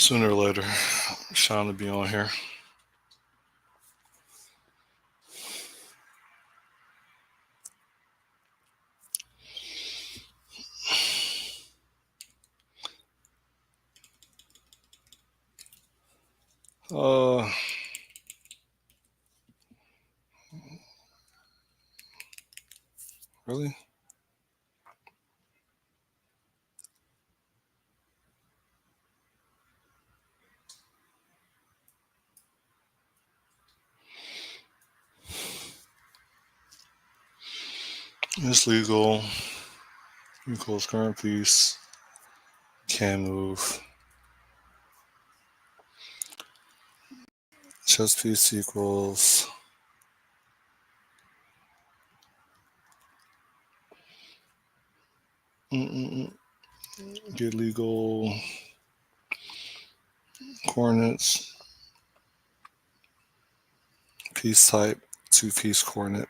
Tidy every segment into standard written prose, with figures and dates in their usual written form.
Sooner or later, Sean will be on here. Uh, really? It's legal. Equals current piece. Can move. Chess piece equals. Get legal coordinates. Piece type, 2-piece coordinate.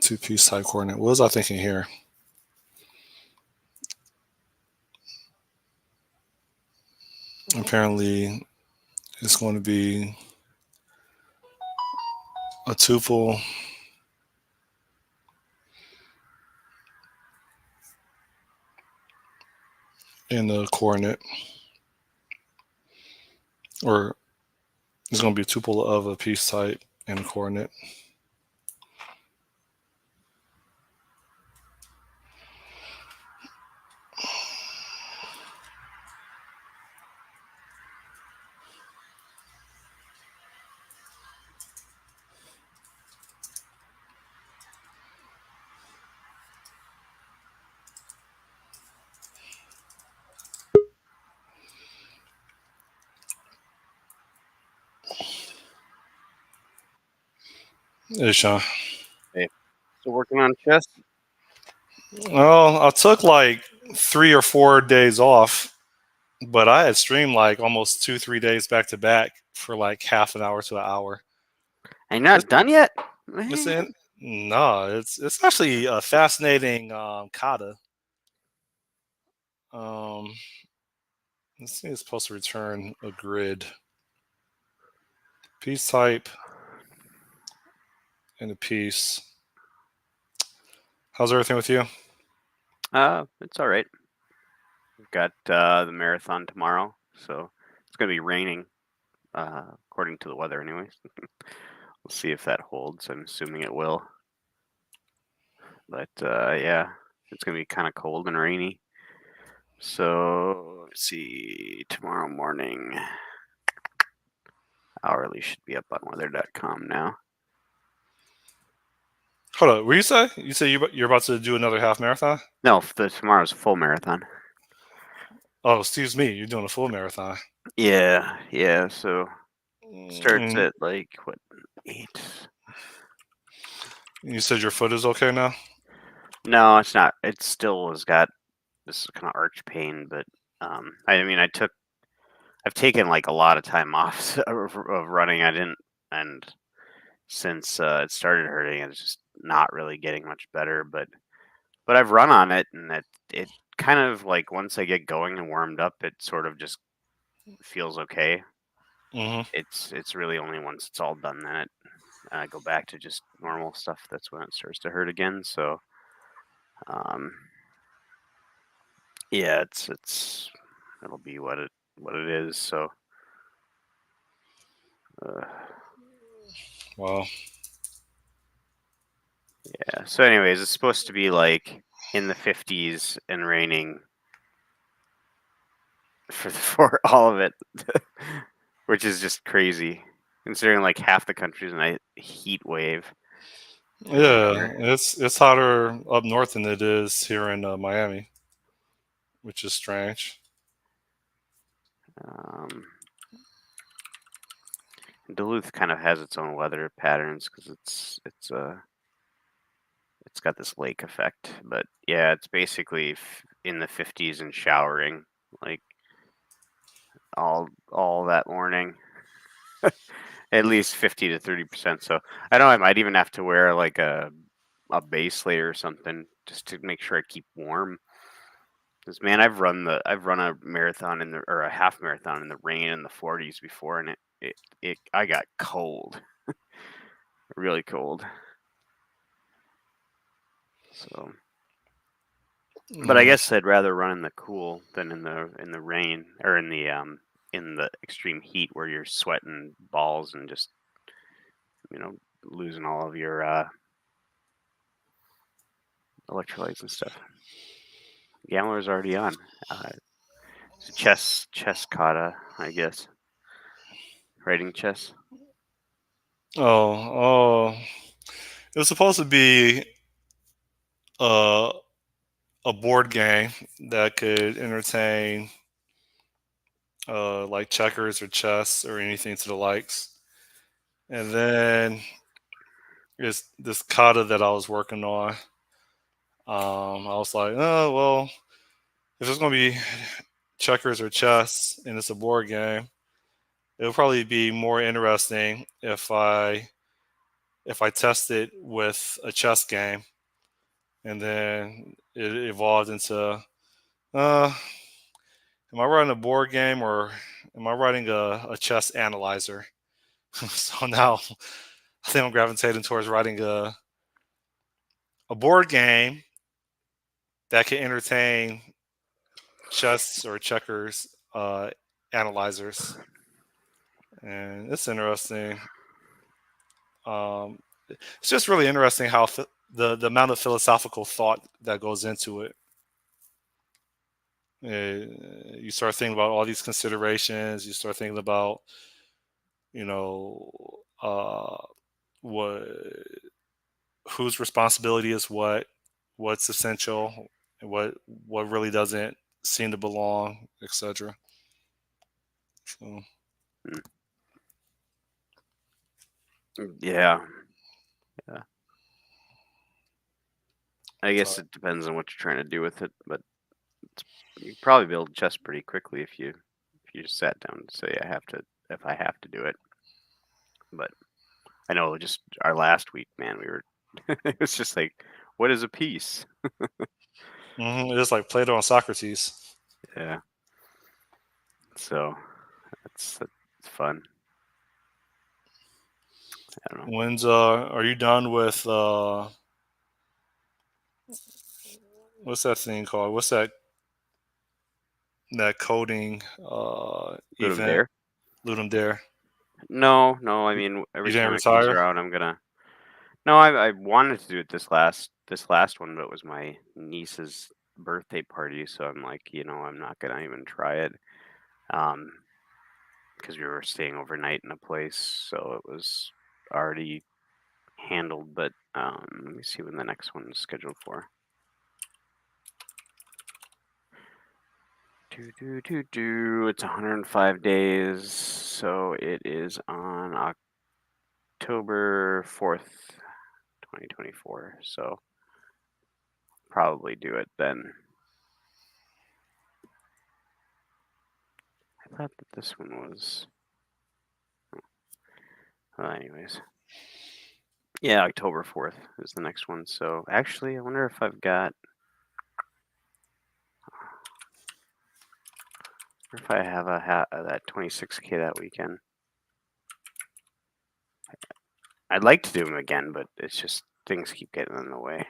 Two-piece type coordinate. What was I thinking here? Apparently, it's going to be a tuple in the coordinate, or it's going to be a tuple of a piece type and a coordinate. Hey, Sean. Hey, still working on chess? Well, I took like 3 or 4 days off, but I had streamed like almost 2, 3 days back to back for like half an hour to an hour. Are you not done yet? It's in, no, it's actually a fascinating kata. Let's see, it's supposed to return a grid. Piece type and a piece. How's everything with you? It's all right. We've got the marathon tomorrow, so it's going to be raining, according to the weather anyways. We'll see if that holds. I'm assuming it will. But yeah, it's going to be kind of cold and rainy. So let's see, tomorrow morning, hourly should be up on weather.com now. Hold on, what you say? You say you're about to do another half marathon? No, tomorrow's a full marathon. Oh, excuse me, you're doing a full marathon. Yeah. So starts Mm, at like what, 8? You said your foot is okay now? No, it's not. It still has got this kind of arch pain, but I mean, I've taken like a lot of time off of running. I didn't, and since it started hurting, it's just not really getting much better. But I've run on it, and it kind of like once I get going and warmed up, it sort of just feels okay. Mm-hmm. It's really only once it's all done then I go back to just normal stuff. That's when it starts to hurt again. So, yeah, it'll be what it is. So, Wow. yeah. So, anyways, it's supposed to be like in the 50s and raining for all of it, which is just crazy considering like half the country's in a heat wave. Yeah, it's hotter up north than it is here in Miami, which is strange. Duluth kind of has its own weather patterns because it's got this lake effect. But yeah, it's basically in the 50s and showering like all that morning. At least 50 to 30%. So I know I might even have to wear like a base layer or something just to make sure I keep warm. Because man, I've run a marathon or a half marathon in the rain in the 40s before, and it I got cold, really cold. So, but I guess I'd rather run in the cool than in the rain or in the extreme heat where you're sweating balls and just losing all of your electrolytes and stuff. Gambler's already on. So chess kata, I guess. Writing chess. Oh, it was supposed to be uh, a board game that could entertain like checkers or chess or anything to the likes. And then it's this kata that I was working on. I was like, oh well, if it's gonna be checkers or chess and it's a board game, it'll probably be more interesting if I test it with a chess game. And then it evolved into, uh, am I writing a board game or am I writing a chess analyzer? So now I think I'm gravitating towards writing a board game that can entertain chess or checkers analyzers, and it's interesting. Um, it's just really interesting how the amount of philosophical thought that goes into it. You start thinking about all these considerations. You start thinking about you know uh, what whose responsibility is what's essential, and what really doesn't seem to belong, etc. So, Yeah. I guess so it depends on what you're trying to do with it, but you probably build chess pretty quickly if you just sat down and say if I have to do it. But I know just our last week, man, we were it was just like, what is a piece? it is like Plato and Socrates. Yeah. So that's fun. I don't know. When's are you done with what's that thing called? What's that coding Ludum event? Dare? Ludum Dare. No, no. I mean, You every didn't time it comes retire? around, I'm gonna. No, I wanted to do it this last one, but it was my niece's birthday party, so I'm like, I'm not gonna even try it. Um, because we were staying overnight in a place, so it was already handled. But let me see when the next one is scheduled for. It's 105 days, so it is on October 4th, 2024. So probably do it then. I thought that this one was. Well, anyways, yeah, October 4th is the next one. So actually, I wonder if I've got. Or if I have that 26K that weekend. I'd like to do them again, but it's just things keep getting in the way.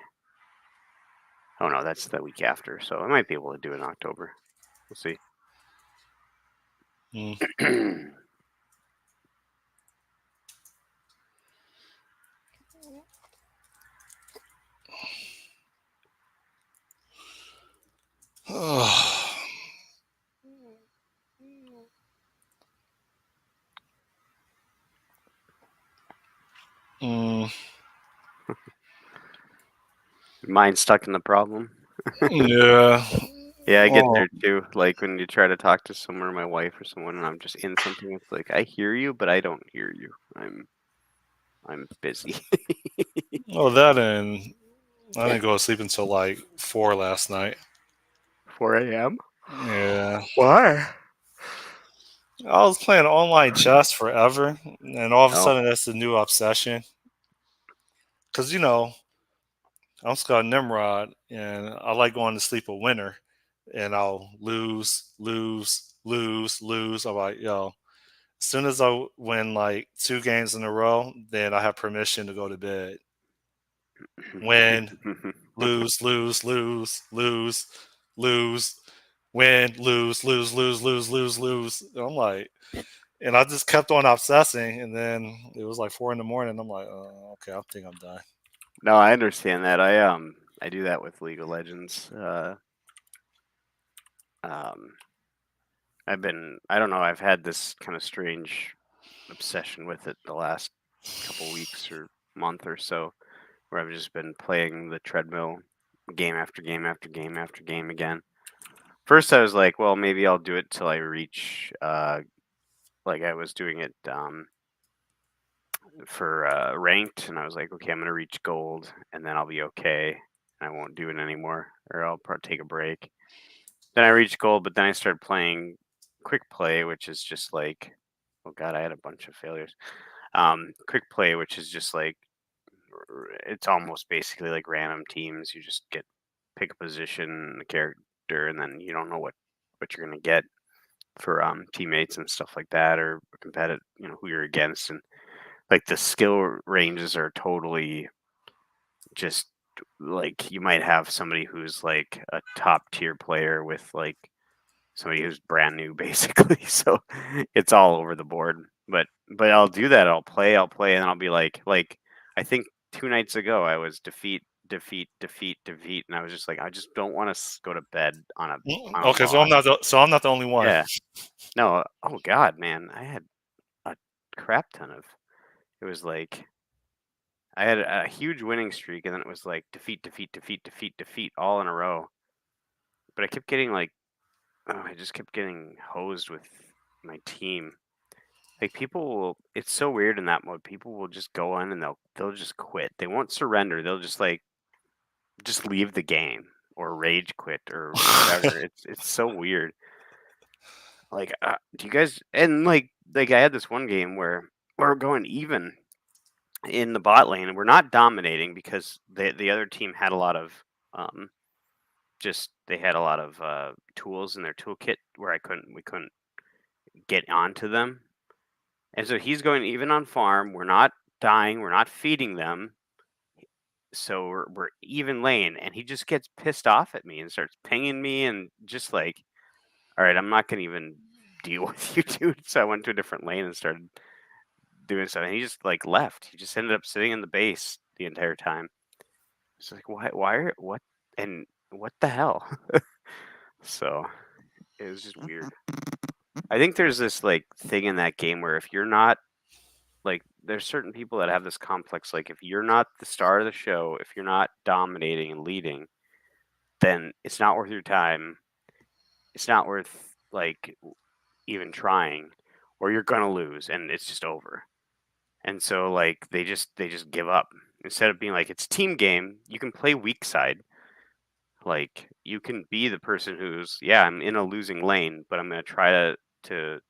Oh no, that's the week after, so I might be able to do it in October. We'll see. Mm. Mm, Mind stuck in the problem. yeah. Yeah, I get Oh, there too. Like when you try to talk to someone, my wife or someone, and I'm just in something. It's like I hear you, but I don't hear you. I'm busy. oh, that and I didn't go to sleep until like 4 last night. 4 a.m. Yeah. Why? I was playing online chess forever, and all of a Oh, sudden that's the new obsession. Because, I'm Scott Nimrod, and I like going to sleep a winner, and I'll lose, lose, lose, lose. I'm like, yo, as soon as I win like 2 games in a row, then I have permission to go to bed. Win, lose, lose, lose, lose, lose, win, lose, lose, lose, lose, lose, lose. And I'm like, and I just kept on obsessing, and then it was like 4 in the morning. I'm like, okay, I think I'm done. No, I understand that. I do that with League of Legends. Um, I don't know, I've had this kind of strange obsession with it the last couple weeks or month or so, where I've just been playing the treadmill game after game after game after game again. First, I was like, well, maybe I'll do it till I reach, like I was doing it for ranked, and I was like, okay, I'm gonna reach gold, and then I'll be okay. I won't do it anymore, or I'll probably take a break. Then I reached gold, but then I started playing quick play, which is just like, oh god, I had a bunch of failures. Quick play, which is just like, it's almost basically like random teams. You just get pick a position, a character, and then you don't know what you're gonna get for teammates and stuff like that, or competitive, who you're against, and like the skill ranges are totally just like you might have somebody who's like a top tier player with like somebody who's brand new basically. So it's all over the board. But I'll do that. I'll play, and I'll be like I think 2 nights ago I was defeat, defeat, defeat, defeat, and I was just like, I just don't want to go to bed on a Okay, so loss. I'm not the only one. Yeah. No. Oh God, man, I had a crap ton of. It was like I had a huge winning streak, and then it was like defeat, defeat, defeat, defeat, defeat, all in a row. But I kept getting like, I just kept getting hosed with my team. Like people will, it's so weird in that mode. People will just go in and they'll just quit. They won't surrender. They'll just like just leave the game or rage quit or whatever. It's so weird. Like, do you guys, and like I had this one game where we're going even in the bot lane, and we're not dominating because the other team had a lot of um just they had a lot of tools in their toolkit where we couldn't get onto them. And so he's going even on farm. We're not dying. We're not feeding them. So we're even lane, and he just gets pissed off at me and starts pinging me, and just like, all right, I'm not gonna even deal with you, dude. So I went to a different lane and started doing stuff, and he just like left. He just ended up sitting in the base the entire time. It's like, what, and what the hell? So it was just weird. I think there's this like thing in that game where if you're not like, there's certain people that have this complex, like if you're not the star of the show, if you're not dominating and leading, then it's not worth your time. It's not worth like even trying, or you're gonna lose and it's just over. And so like they just give up. Instead of being like, it's a team game, you can play weak side. Like you can be the person who's, yeah, I'm in a losing lane, but I'm gonna try to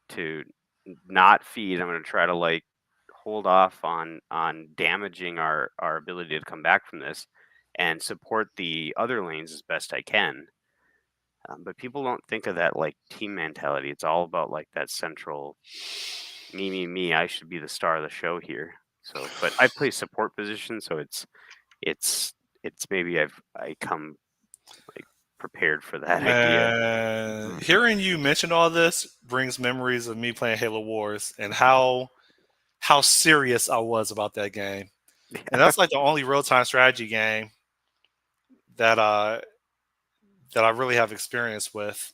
to not feed. I'm going to try to like hold off on damaging our ability to come back from this, and support the other lanes as best I can. But people don't think of that like team mentality. It's all about like that central me, me, me. I should be the star of the show here. So, but I play support position, so it's it's maybe I come like prepared for that idea. Man, hearing you mention all this brings memories of me playing Halo Wars and how serious I was about that game. And that's like the only real time strategy game that I really have experience with.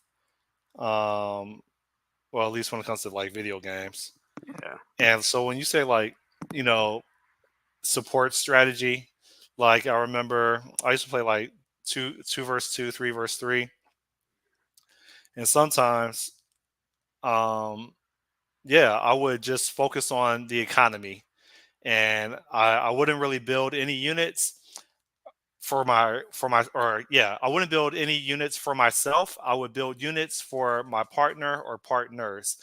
Um, well, at least when it comes to like video games. Yeah. And so when you say like, you know, support strategy, like I remember I used to play like two versus two, 3 versus 3, and sometimes, um, yeah, I would just focus on the economy, and I wouldn't really build any units or yeah, I wouldn't build any units for myself. I would build units for my partner or partners,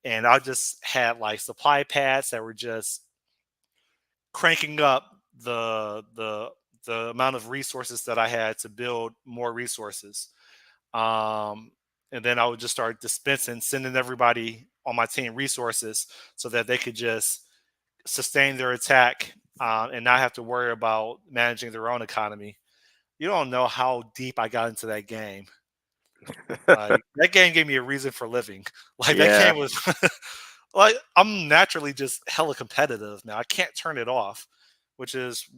and I just had like supply pads that were just cranking up the the amount of resources that I had to build more resources. Um, and then I would just start dispensing, sending everybody on my team resources so that they could just sustain their attack and not have to worry about managing their own economy. You don't know how deep I got into that game. Like that game gave me a reason for living. Like that Yeah, game was like I'm naturally just hella competitive now. I can't turn it off, which is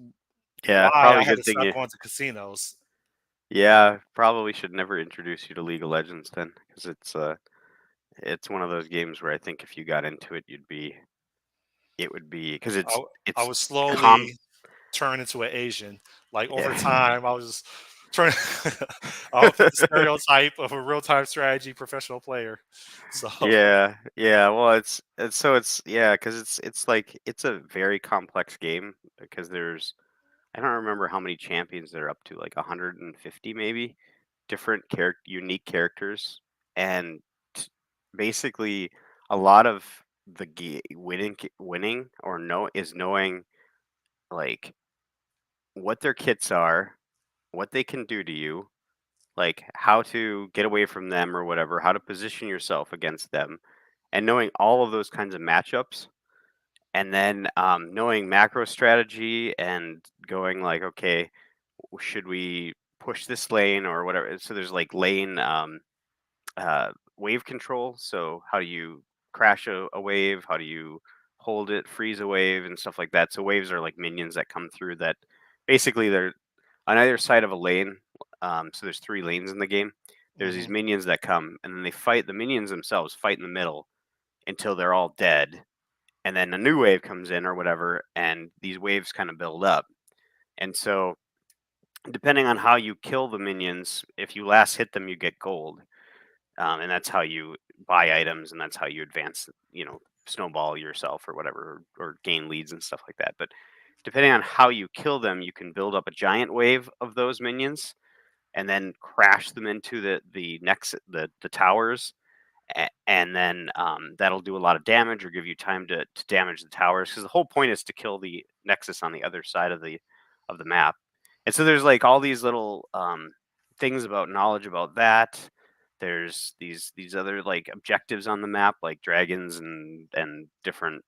yeah, why probably I a had good to thing stop you. going to casinos. Yeah, probably should never introduce you to League of Legends then, because it's one of those games where I think if you got into it, it would be because I, I it's was com slowly turn into an Asian. Like over yeah. time, I was just trying. I would fit the stereotype of a real time strategy professional player. So Yeah, yeah. Well, it's yeah, because it's like it's a very complex game because there's I don't remember how many champions they're up to, like 150 maybe different unique characters, and t- basically a lot of the winning or no is knowing like what their kits are, what they can do to you, like how to get away from them or whatever, how to position yourself against them, and knowing all of those kinds of matchups, and then knowing macro strategy and going like, okay, should we push this lane or whatever? So there's like lane wave control. So how do you crash a wave? How do you hold it, freeze a wave, and stuff like that? So waves are like minions that come through that basically they're on either side of a lane. So there's three lanes in the game. There's these mhm. minions that come, and then they fight. The minions themselves fight in the middle until they're all dead, and then a new wave comes in or whatever, and these waves kind of build up. And so, depending on how you kill the minions, if you last hit them, you get gold, and that's how you buy items, and that's how you advance. Snowball yourself or whatever, or gain leads and stuff like that. But depending on how you kill them, you can build up a giant wave of those minions and then crash them into the next the towers, and then that'll do a lot of damage or give you time to damage the towers, because the whole point is to kill the nexus on the other side of the map. And so there's like all these little things about knowledge about that. There's these other like objectives on the map, like dragons and different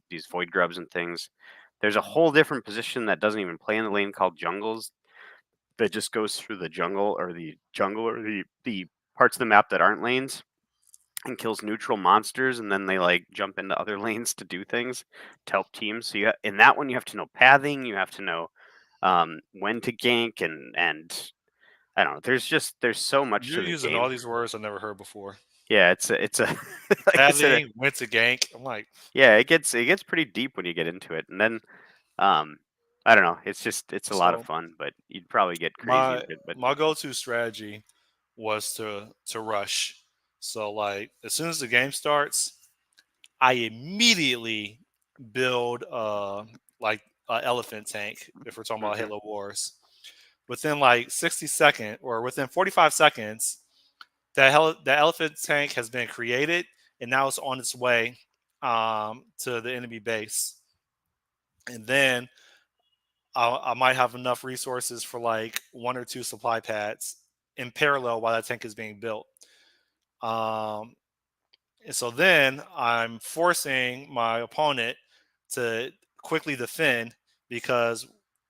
these void grubs and things. There's a whole different position that doesn't even play in the lane called jungles, that just goes through the parts of the map that aren't lanes and kills neutral monsters, and then they like jump into other lanes to do things to help teams. So in that one you have to know pathing, you have to know when to gank, and I don't know. There's so much You're to the using all game. these words I've never heard before. Yeah, it's a like I said, Pathing, went to gank. I'm like, yeah, it gets pretty deep when you get into it, and then um I don't know. It's a lot of so fun, but you'd probably get crazy my with it. But my go-to strategy was to rush. So like as soon as the game starts, I immediately build like an elephant tank if we're talking about hmm Halo Wars. Within like 60 seconds or within 45 seconds, that elephant tank has been created and now it's on its way to the enemy base. And then I might have enough resources for like one or two supply pads in parallel while that tank is being built. Um, and so then I'm forcing my opponent to quickly defend because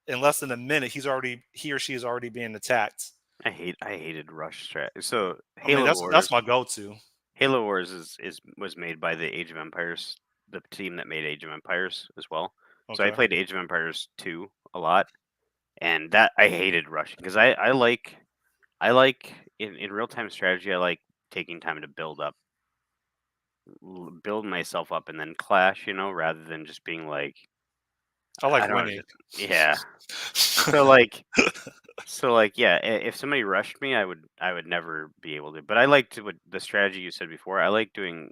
in less than a minute he or she is already being attacked. I hated rush strat. So I mean that's my go-to. Halo Wars is was made by the Age of Empires, the team that made Age of Empires as well. So I Okay. played Age of Empires 2 a lot, and that I hated rushing because I like in real time strategy, I like taking time to build myself up and then clash, rather than just being like I like I don't know, winning. yeah. So like yeah, if somebody rushed me, I would never be able to. But I liked what the strategy you said before. I like doing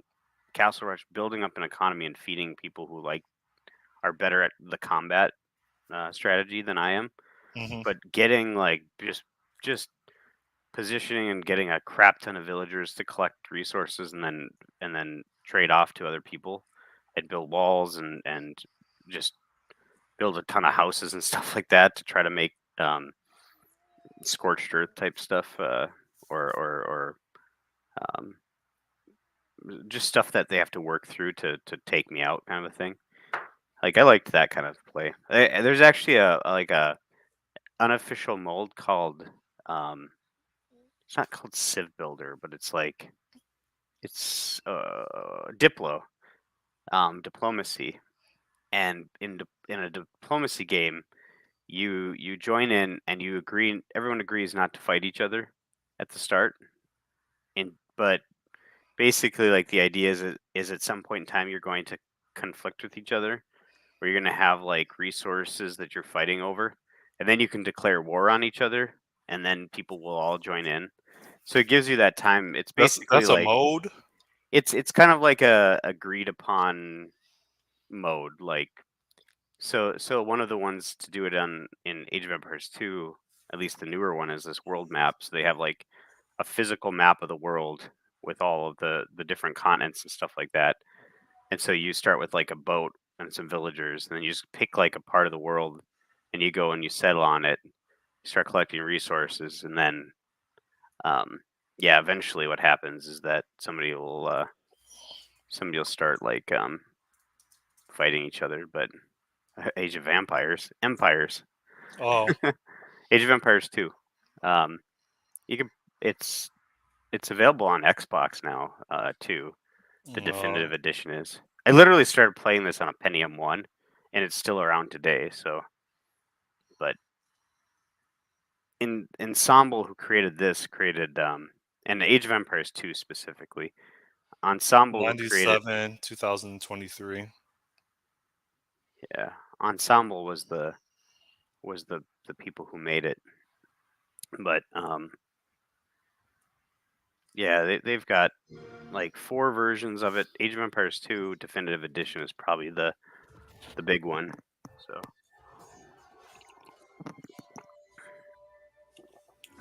castle rush, building up an economy and feeding people who are better at the combat strategy than I am. Hmm. But getting like just positioning and getting a crap ton of villagers to collect resources and then trade off to other people and build walls and just build a ton of houses and stuff like that to try to make um, scorched earth type stuff, or um, just stuff that they have to work through to take me out, kind of a thing. Like I liked that kind of play. There's actually like a unofficial mold called it's not called Civ Builder, but it's like it's Diplo, diplomacy, and in a diplomacy game, you join in and you agree. Everyone agrees not to fight each other at the start, and but basically, like the idea is at some point in time you're going to conflict with each other, where you're going to have like resources that you're fighting over, and then you can declare war on each other, and then people will all join in. So it gives you that time. It's basically That's a like mode. it's kind of like a agreed upon mode. Like so one of the ones to do it on in Age of Empires 2, at least the newer one, is this world map. So they have like a physical map of the world with all of the different continents and stuff like that. And so you start with like a boat and some villagers, and then you just pick like a part of the world, and you go and you settle on it, start collecting resources, and then yeah, eventually what happens is that somebody will start like fighting each other. But Age of Empires, Oh, Age of Empires 2. Um, you can it's it's available on Xbox now too. The uh, definitive edition is. I literally started playing this on a Pentium 1, and it's still around today. So, but in Ensemble, who created this, created and Age of Empires 2 specifically. Ensemble, who created 97, 2023. yeah, Ensemble was the people who made it. But yeah, they've got like 4 versions of it. Age of Empires 2 Definitive Edition is probably the big one. So,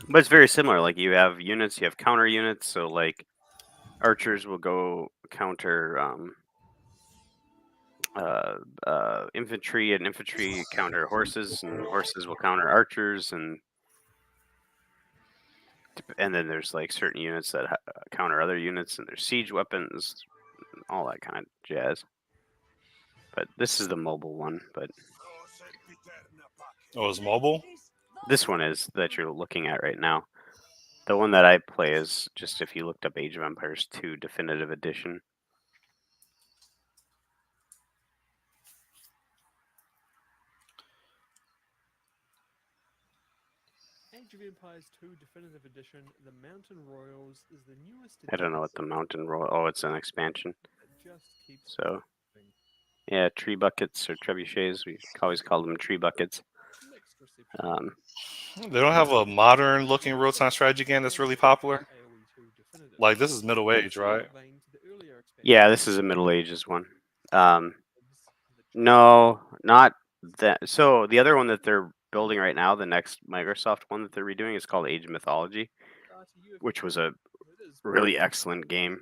but it's very similar. Like you have units, you have counter units. So like archers will go counter infantry, and infantry counter horses, and horses will counter archers, and then there's like certain units that counter other units, and there's siege weapons, all that kind of jazz. But this is the mobile one. But Oh, it's mobile. this one is that you're looking at right now. The one that I play is just if you looked up Age of Empires 2 Definitive Edition. Age of Empires 2 Definitive Edition, the Mountain Royals is the newest I don't know what the addition Mountain Royal. Oh, it's an expansion. that just keeps So improving. yeah, tree buckets or trebuchets. We always call them tree buckets. Mixed reception. Um, They don't have a modern looking real time strategy game that's really popular. AoE 2 Definitive. Like this is middle age, right? Similar vein to the earlier expansion. yeah, this is a Middle Ages one. The No, not that. So the other one that they're building right now, the next Microsoft one that they're redoing, is called Age of Mythology, which was a really excellent game.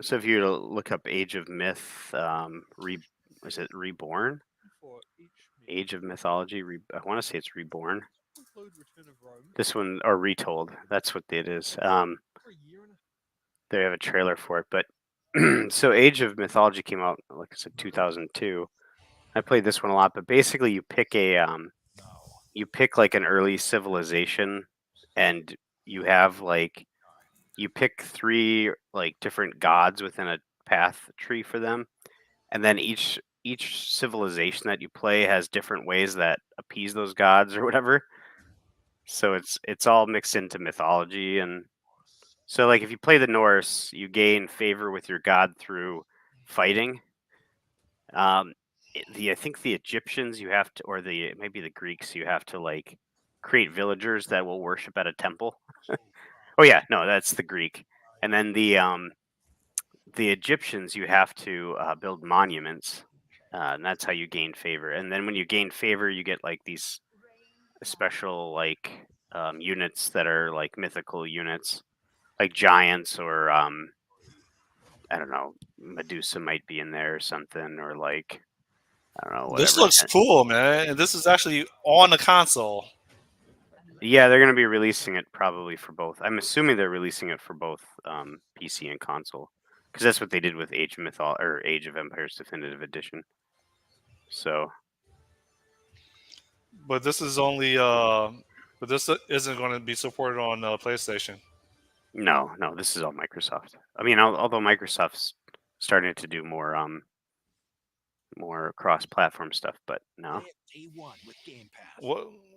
So if you were to look up Age of Myth, is it Reborn? for each Age of Mythology. I want to say it's Reborn. include Return of Rome This one, or Retold. That's what it is. for a year and a They have a trailer for it, but so Age of Mythology came out, like I said, 2002. I played this one a lot, but basically you pick like an early civilization, and you have like you pick 3 like different gods within a path tree for them, and then each civilization that you play has different ways that appease those gods or whatever. So it's all mixed into mythology. And so like if you play the Norse, you gain favor with your god through fighting. I think the Egyptians you have to, or maybe the Greeks, you have to like create villagers that will worship at a temple. Oh yeah, no, that's the Greek. And then the Egyptians, you have to build monuments, and that's how you gain favor. And then when you gain favor, you get like these special like units that are like mythical units, like giants, or I don't know, Medusa might be in there or something, or like I don't know, This whatever. looks cool, man. And this is actually on the console. Yeah, they're going to be releasing it probably for both. I'm assuming they're releasing it for both PC and console, because that's what they did with Age of Empires Definitive Edition. So But this is only but this isn't going to be supported on PlayStation. no, this is all Microsoft. I mean, although Microsoft's starting to do more cross-platform stuff, but no.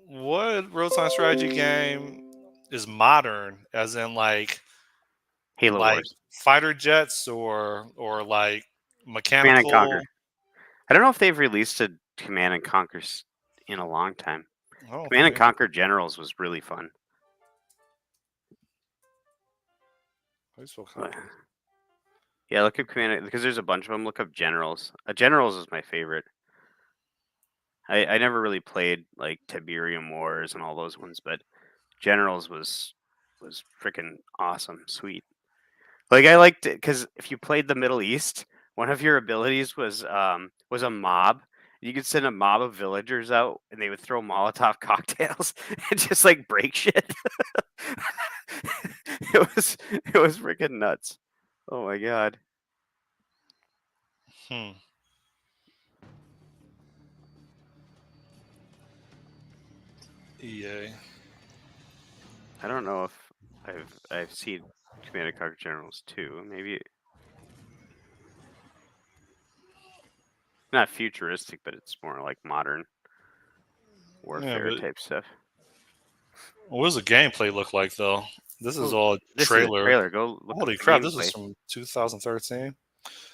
What real time strategy game is modern, as in Halo like Wars, fighter jets or like Command and Conquer. mechanical? I don't know if they've released a Command and Conquer in a long time. I don't Command think and Conquer Generals was really fun. But, yeah, look up Command because there's a bunch of them. Look up Generals. Generals is my favorite. I never really played like Tiberium Wars and all those ones, but Generals was freaking awesome, sweet. Like I liked it because if you played the Middle East, one of your abilities was a mob. You could send a mob of villagers out, and they would throw Molotov cocktails and just like break shit. it was freaking nuts. Oh my god. Hmm. EA. I don't know if I've seen Command and Conquer Generals too. Maybe not futuristic, but it's more like modern warfare But type stuff. what does the gameplay look like though? This is Well, all this is a trailer. trailer. Go look up Holy the crap! This is gameplay. from 2013.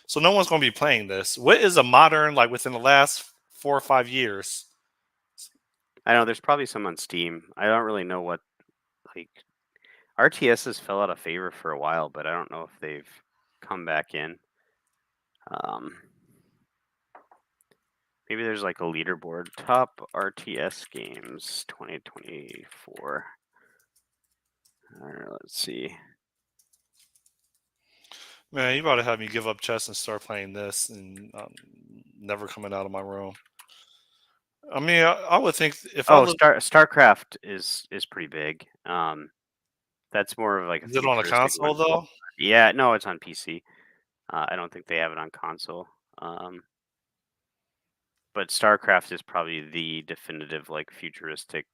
So no one's going to be playing this. What is a modern like within the last 4 or 5 years? I know there's probably some on Steam. I don't really know what like RTSs fell out of favor for a while, but I don't know if they've come back in. Maybe there's like a leaderboard top RTS games 2024. All right, let's see. Man, you about to have me give up chess and start playing this, and never coming out of my room. I mean, I would think if I Oh, look, StarCraft is pretty big. That's more of like a is it on a futuristic console one. though? Yeah, no, it's on PC. I don't think they have it on console. But StarCraft is probably the definitive like futuristic.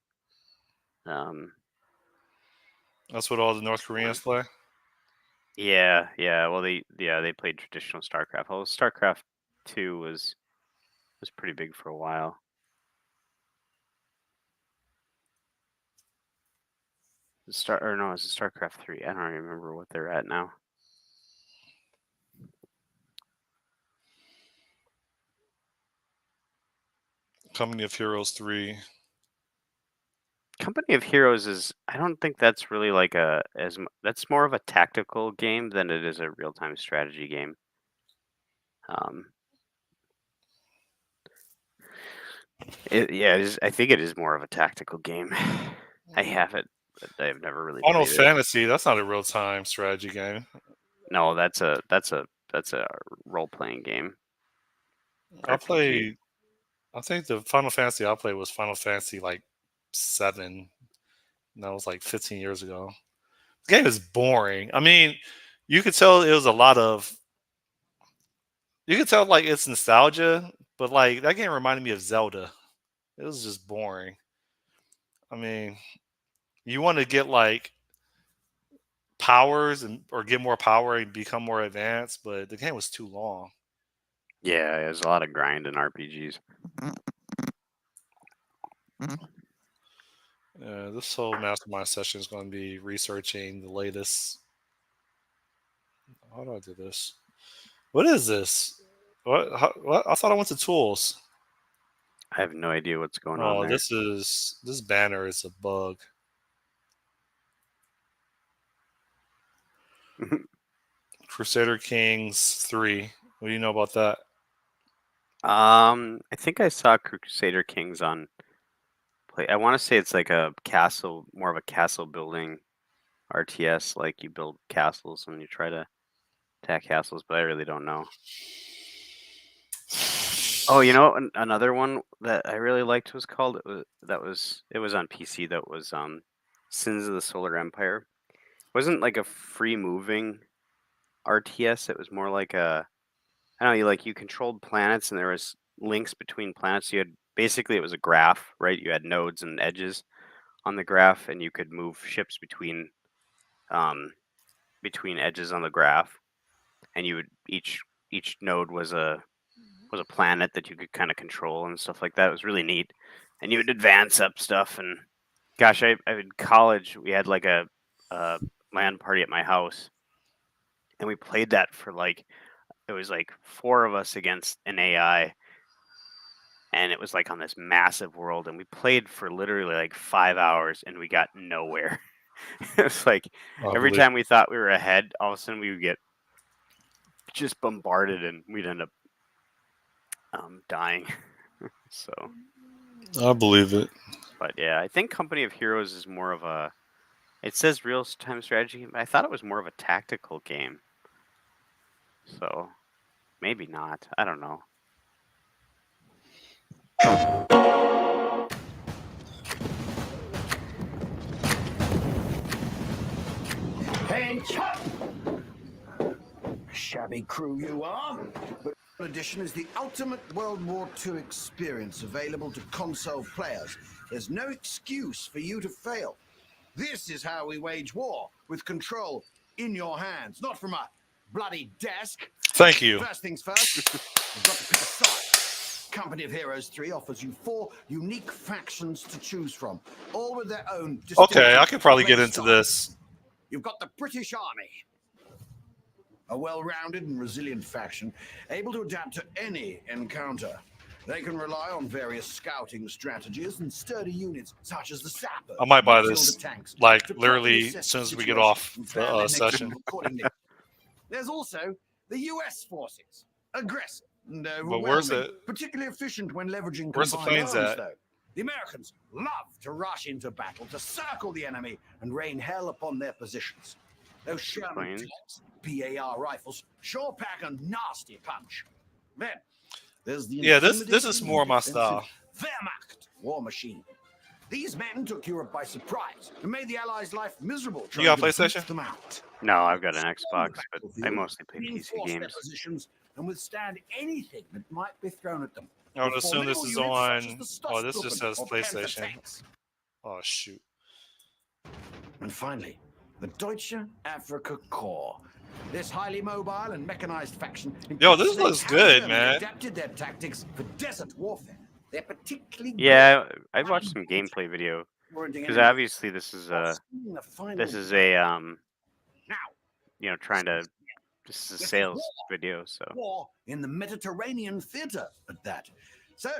Um, That's what all the North one. Koreans play. Yeah. Well, they played traditional StarCraft. Well, StarCraft 2 was pretty big for a while. Is it StarCraft 3? I don't remember what they're at now. Company of Heroes 3. Company of Heroes is I don't think that's really like that's more of a tactical game than it is a real-time strategy game. I think it is more of a tactical game. I have it, but I've never really Final played it. Fantasy. That's not a real time strategy game. No, that's a role-playing game. I RPG. played. I think the Final Fantasy I played was Final Fantasy like 7. And that was like 15 years ago. The game is boring. I mean, you could tell it was a lot of. You could tell like it's nostalgia, but like that game reminded me of Zelda. It was just boring. I mean, you want to get like powers and or get more power and become more advanced, but the game was too long. Yeah, there's a lot of grind in RPGs. This whole mastermind session is going to be researching the latest. How do I do this? What is this? What? I thought I went to tools. I have no idea what's going on Oh, there. this banner is a bug. Crusader Kings 3. What do you know about that? I think I saw Crusader Kings on play. I want to say it's like a castle, more of a castle building RTS. Like you build castles and you try to attack castles, but I really don't know. Oh, you know, another one that I really liked was called it was on PC. That was Sins of the Solar Empire. It wasn't like a free moving RTS. It was more like I don't know, you controlled planets and there was links between planets. You had basically it was a graph, right? You had nodes and edges on the graph, and you could move ships um between edges on the graph, and you would each node was a planet that you could kind of control and stuff like that. It was really neat, and you would advance up stuff. And gosh, I in college we had like a LAN party at my house, and we played that for like it was like 4 of us against an AI, and it was like on this massive world, and we played for literally like 5 hours, and we got nowhere. It was like I every believe. time we thought we were ahead, all of a sudden we would get just bombarded, and we'd end up dying. So, I believe it. but yeah, I think Company of Heroes is more of a. It says real time strategy, but I thought it was more of a tactical game. So maybe not. I don't know. Hey, shabby crew you are, but Edition is the ultimate World War II experience available to console players. There's no excuse for you to fail. This is how we wage war, with control in your hands, not from a bloody desk. Thank you. First things first, you've got to pick a side. Company of Heroes 3 offers you 4 unique factions to choose from, all with their own Okay, I could probably get play into style. this. You've got the British Army, a well-rounded and resilient faction, able to adapt to any encounter. They can rely on various scouting strategies and sturdy units, such as the sappers. I might buy midfielder this, tanks, like, to literally properly as soon as assess we get the off situation and the plan their next session. move accordingly. There's also the US forces, aggressive and But where's overwhelming, it? particularly efficient when leveraging Where's the combined planes arms, at? though. The Americans love to rush into battle, to circle the enemy and rain hell upon their positions. Those Sherman Planes. tanks, PAR rifles, sure pack a nasty punch. Then there's the Yeah, this is intimidating more my defensive style. Wehrmacht war machine. These men took Europe by surprise and made the Allies' life miserable. You got trying to PlayStation? beat them out. No, I've got an On Xbox, the but I battlefield, mostly play PC reinforce their games. positions and withstand anything that might be thrown at them. I would with assume this formidable is units such as on. the Oh, this just Stoßtruppen says or Panther PlayStation. tanks. Oh shoot. And finally, the Deutsche Afrika Korps. This highly mobile and mechanized faction. Yo, this encapsulates looks how good, Germany man. Adapted their tactics for desert warfare. They're particularly Yeah, I watched some gameplay video warranting because enemies obviously this is while a seeing the final this is battle. a Now, trying to this is a This is sales video, so war in the Mediterranean theater at that. So,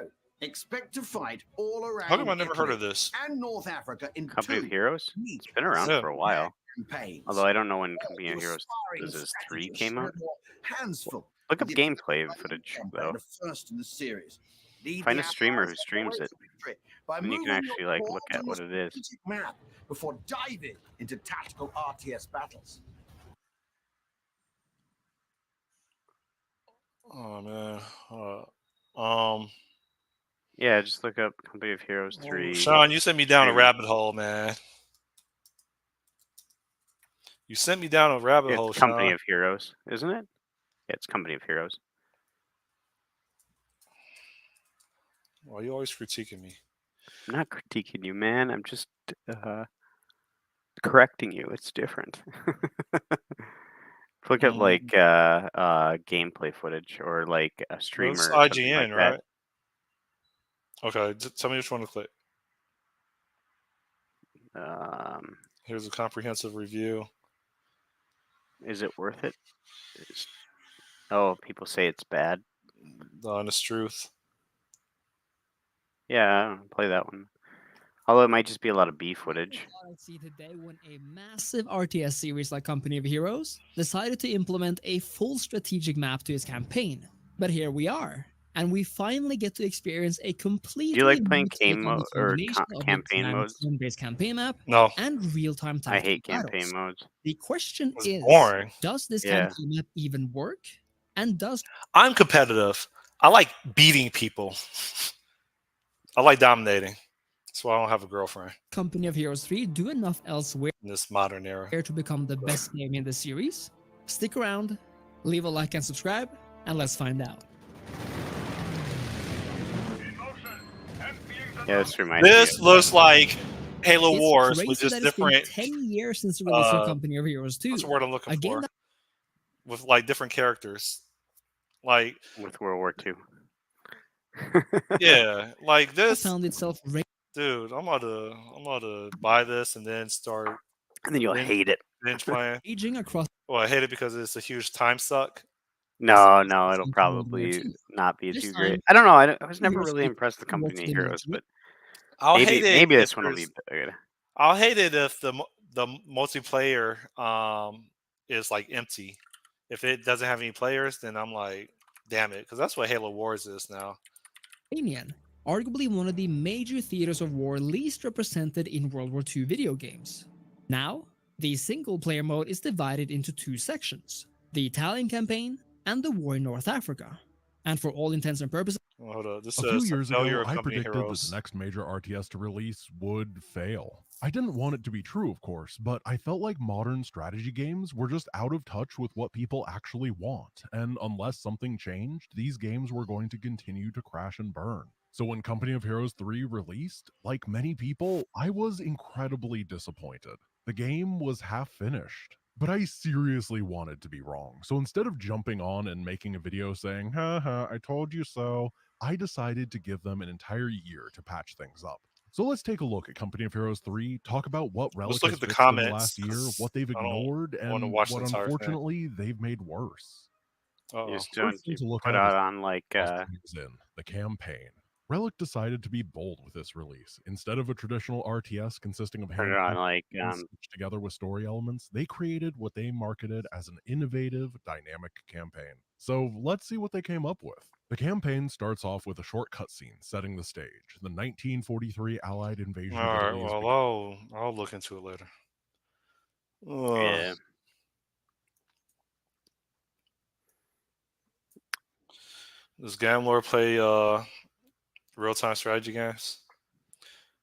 expect to fight all around How come I never heard Italy of this? and North Africa in Company of 2 Heroes. unique It's been around Yeah. for a while. campaigns. Although I don't know when All Company of your Heroes sparring this is 3 strategists came out. have your hands full. Look up with the gameplay Italian footage campaign, though. the first in the series. Lead Find the a streamer Allies who streams away it, from victory by and you can moving actually your like look forwards at on what the it is. strategic map before diving into tactical RTS battles. Oh man. Yeah, just look up Company of Heroes 3. Sean, you sent me down a streaming. rabbit hole, man. You sent me down a rabbit hole, It's Company Sean. of Heroes, isn't it? Yeah, it's Company of Heroes. Why are you always critiquing me? I'm not critiquing you, man. I'm just correcting you. It's different. Look at like gameplay footage or like a streamer It's or something like IGN, that. right? Okay, tell me which one to click. Here's a comprehensive review. Is it worth it? Oh, people say it's bad. The honest truth. Yeah, play that one. Although it might just be a lot of B footage. What I see today when a massive RTS series like Company of Heroes decided to implement a full strategic map to its campaign. But here we are, and we finally get to experience a completely Do you like playing new take game on the mode or combination of campaign the modes? turn-based campaign map No, and real-time I tactical hate campaign battles. modes. The question it's is, boring. does this Yeah. campaign map even work? And does I'm competitive. I like beating people. I like dominating. That's why I don't have a girlfriend Company of Heroes 3 do enough elsewhere in this modern era. to become the best game in the series? Stick around, leave a like and subscribe, and let's find out. Yeah, this reminds me This of looks like Halo It's Wars crazy with just that it's been different. 10 years since the release of Uh, Company of Heroes 2. what's the word I'm looking A game for? that With like different characters. Like, with World War II. yeah, like this, found itself dude. I'm about to buy this and then start And then you'll hate it. binge playing. raging across Well, I hate it because it's a huge time suck. No, the it'll into World War probably II. not be This too great. time, I don't know. I was never Heroes really 3 impressed with what's Company the Heroes, nature? but I'll hate it maybe if this one will be there's- good. I'll hate it if the multiplayer is like empty. If it doesn't have any players, then I'm like, damn it, because that's what Halo Wars is now. Iranian, arguably one of the major theaters of war least represented in World War II video games. Now, the single player mode is divided into two sections: the Italian campaign and the war in North Africa. And for all intents and purposes, Oh, hold on. This A few says years failure ago, of I Company predicted that Heroes. the next major RTS to release would fail. I didn't want it to be true, of course, but I felt like modern strategy games were just out of touch with what people actually want, and unless something changed, these games were going to continue to crash and burn. So when Company of Heroes 3 released, like many people, I was incredibly disappointed. The game was half finished. But I seriously wanted to be wrong. So instead of jumping on and making a video saying, haha, I told you so, I decided to give them an entire year to patch things up. So let's take a look at Company of Heroes 3, talk about what Relic look has at the fixed in the comments, last year, 'cause what they've I don't ignored, wanna and watch the what entire thing. unfortunately they've made worse. You Uh-oh. just First don't thing you to look put at out is on like games in the campaign. Relic decided to be bold with this release. Instead of a traditional RTS consisting of put it on handheld like stitched together with story elements, they created what they marketed as an innovative, dynamic campaign. So let's see what they came up with. The campaign starts off with a short cutscene setting the stage. The 1943 Allied invasion All of right. Italy is Well, I'll look into it later. yeah. Does Gamlord play real time strategy games?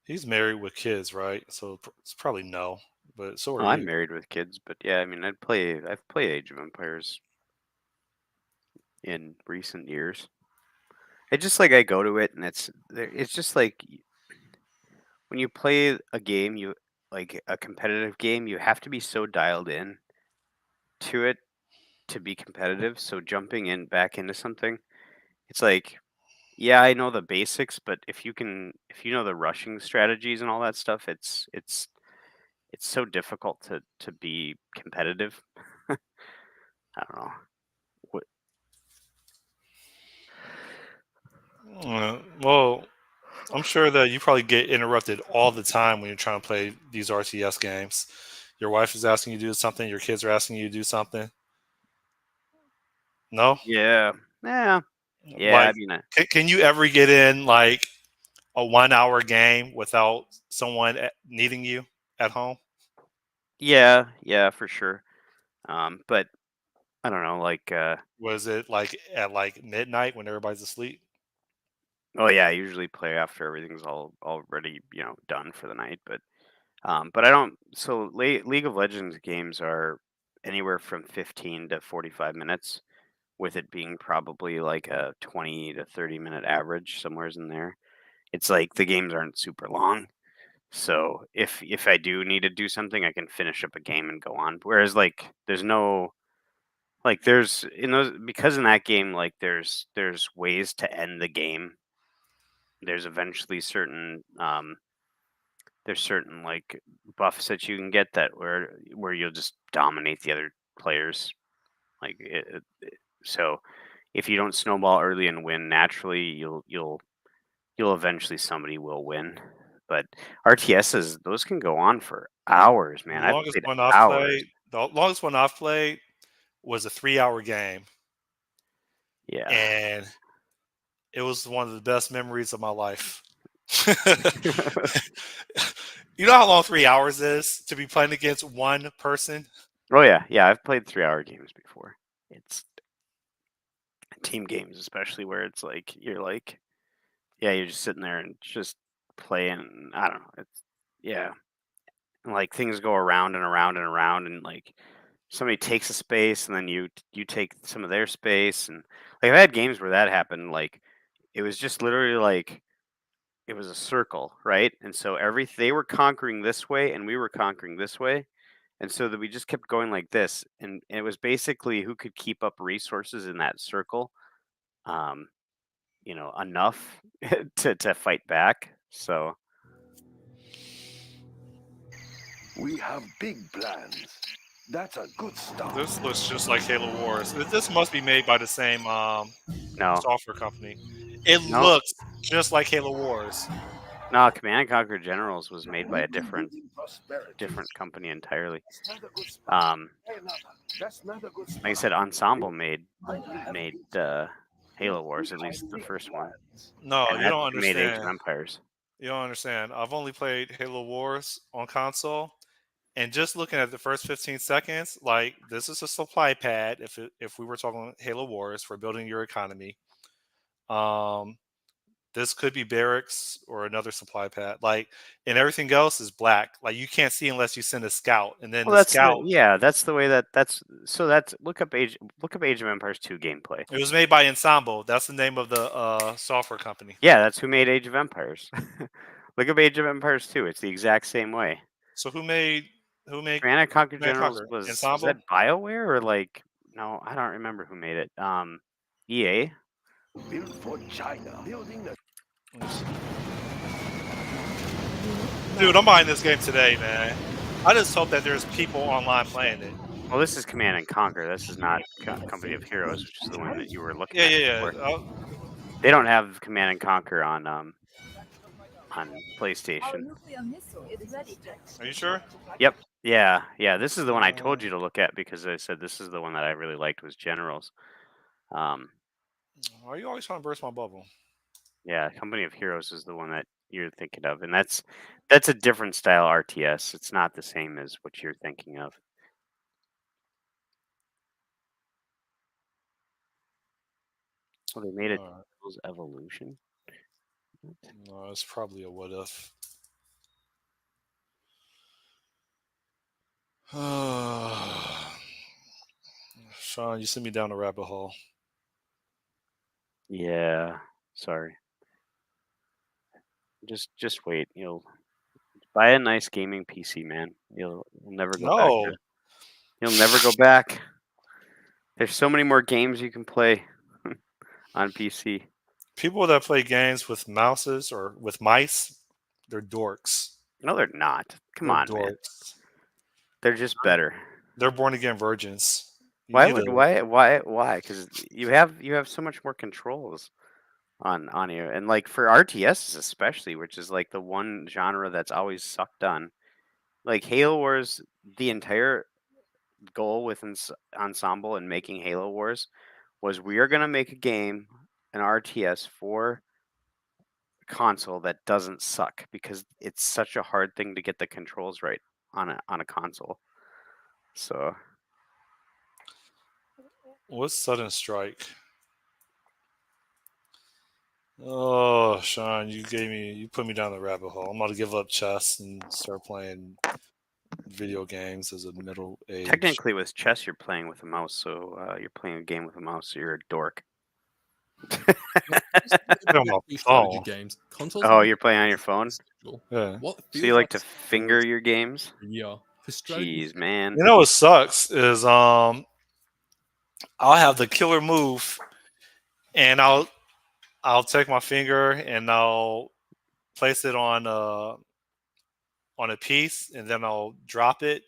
He's married with kids, right? So it's probably no. But so are Well, I'm you. married with kids, but yeah, I mean, I've played Age of Empires in recent years. It's just like I go to it and it's just like when you play a game, you like a competitive game, you have to be so dialed in to it to be competitive. So jumping in back into something, it's like, yeah, I know the basics, but if you know the rushing strategies and all that stuff, it's so difficult to be competitive. I don't know. What, Well, I'm sure that you probably get interrupted all the time when you're trying to play these RTS games. Your wife is asking you to do something. Your kids are asking you to do something. No, yeah, yeah, yeah. I like, mean, can you ever get in like a 1 hour game without someone needing you at home? yeah, for sure. But I don't know, like, Was it like at like midnight when everybody's asleep? oh yeah, I usually play after everything's already done for the night. But I don't. So League of Legends games are anywhere from 15 to 45 minutes, with it being probably like a 20 to 30-minute average, somewhere's in there. It's like the games aren't super long. So if I do need to do something, I can finish up a game and go on. Whereas like there's no like there's in those because in that game like there's ways to end the game. There's eventually certain like buffs that you can get that where you'll just dominate the other players. Like so if you don't snowball early and win naturally, you'll eventually somebody will win. But RTSs, those can go on for hours, The man. I've longest played one I've hours. played, the longest one I've played was a 3 hour game, Yeah. and it was one of the best memories of my life. You know how long 3 hours is to be playing against one person? Oh yeah, I've played 3-hour games before. It's team games, especially where it's like you're just sitting there and just playing. I don't know. It's yeah, and, like things go around and around and around, and like somebody takes a space, and then you take some of their space, and like I've had games where that happened. Like it was just literally like it was a circle, right? And so they were conquering this way, and we were conquering this way, and so that we just kept going like this, and it was basically who could keep up resources in that circle. Um, enough to fight back. So We have big plans. That's a good start. This looks just like Halo Wars. This must be made by the same no, software company. It no, looks just like Halo Wars. no. Command and Conquer Generals was made by We've a been different building prosperity. different company entirely. That's not a good start. Um, Hey, Nata, that's not a good start. like I said, Ensemble made I have made big Halo Wars, at we least have the big first one, plans. No, and you that's don't who made Age of understand. Empires. You don't understand. I've only played Halo Wars on console, and just looking at the first 15 seconds, like this is a supply pad. If we were talking Halo Wars for building your economy, um, this could be barracks or another supply pad. Like, and everything else is black. Like you can't see unless you send a scout, and then Well, the scout. that's the way that's look up Age of Empires 2 gameplay. It was made by Ensemble. That's the name of the software company. Yeah, that's who made Age of Empires. Look up Age of Empires 2. It's the exact same way. So who made Command and Conquer Command and Generals Conquer? was that Ensemble? BioWare or like no, I don't remember who made it. EA. Built for China. Building the Let me see. Dude, I'm buying this game today, man. I just hope that there's people online playing it. Well, this is Command and Conquer. This is not Company of Heroes, which is the one that you were looking Yeah, at yeah, before. yeah. They don't have Command and Conquer on PlayStation. Are you sure? Yep. Yeah. This is the one I told you to look at because I said this is the one that I really liked was Generals. Um, Why are you always trying to burst my bubble? yeah, Company of Heroes is the one that you're thinking of, and that's a different style RTS. It's not the same as what you're thinking of. Oh, they made it Evolution. No, it's probably a what if. Sean, you sent me down a rabbit hole. Yeah. Sorry. Just wait. You'll buy a nice gaming PC, man. You'll never go back No, to. You'll never go back. There's so many more games you can play on PC. people that play games with mouses or with mice, they're dorks. No, they're not. Come They're on, man. dorks. They're just better. They're born again virgins. You Why need would to. why? Because you have so much more controls on you, and like for RTSs especially, which is like the one genre that's always sucked on. Like Halo Wars, the entire goal with Ensemble and making Halo Wars was we are gonna make a game, an RTS for console that doesn't suck because it's such a hard thing to get the controls right on a console. So What's Sudden Strike? Oh, Sean, you put me down the rabbit hole. I'm about to give up chess and start playing video games as a middle age. technically, with chess, you're playing with a mouse. So you're playing a game with a mouse. So you're a dork. On my Strategy phone. games. Consoles Oh, have you're playing on your phone. schedule. Yeah. What So feels you like to like finger your games? yeah. For strategy, Jeez, man. You know what sucks is I'll have the killer move, and I'll take my finger and I'll place it on a piece, and then I'll drop it.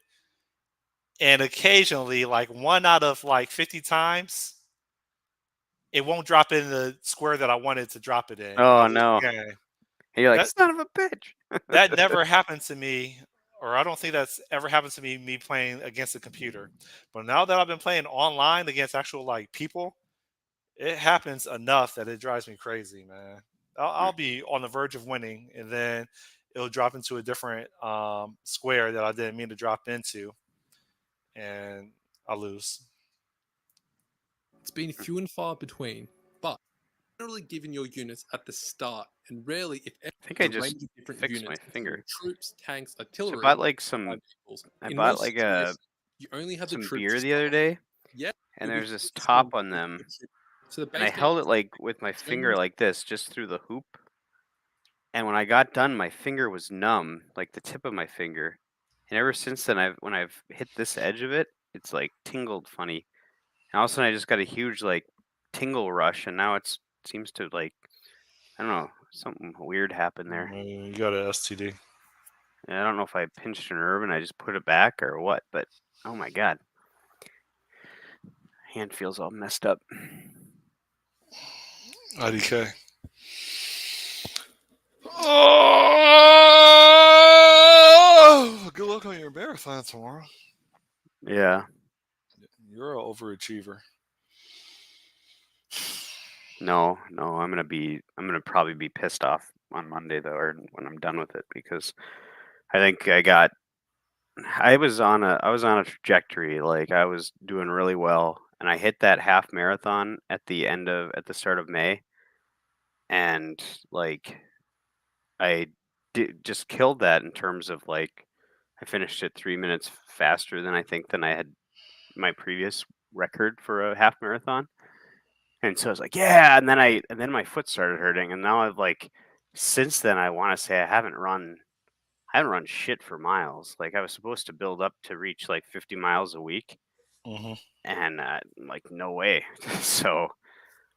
And occasionally, like one out of like 50 times, it won't drop in the square that I wanted to drop it in. And I Oh lose no. the game. And you're like, That son of a bitch. that never happened to me, or I don't think that's ever happened to me playing against a computer. But now that I've been playing online against actual like people, it happens enough that it drives me crazy, man. I'll be on the verge of winning, and then it'll drop into a different square that I didn't mean to drop into, and I lose. It's been few and far between, but generally given your units at the start, and rarely, if ever, I think I there's a range just of different fixed my units, finger. including troops, tanks, So I artillery, bought like and vehicles. I In bought most like scenarios, you only have the some troops beer to the other start off. day, Yeah, and you'll be there's this forced to top spend on big them, shit. So the and I base held game it like with my finger tends- like this, just through the hoop. And when I got done, my finger was numb, like the tip of my finger. And ever since then, when I've hit this edge of it, it's like tingled funny. And all of a sudden, I just got a huge like tingle rush, and now it seems to like, I don't know, something weird happened there. You got a STD. And I don't know if I pinched a nerve and I just put it back or what, but oh my god, hand feels all messed up. IDK. Oh, good luck on your marathon tomorrow. Yeah. You're an overachiever. No, I'm gonna probably be pissed off on Monday though, or when I'm done with it, because I think I was on a trajectory, like I was doing really well, and I hit that half marathon at the start of May, and like I just killed that in terms of like I finished it 3 minutes faster than I had my previous record for a half marathon. And so I was like, yeah, and then my foot started hurting, and now I've like since then I want to say I haven't run shit for miles. Like I was supposed to build up to reach like 50 miles a week, Mm-hmm. and like no way. So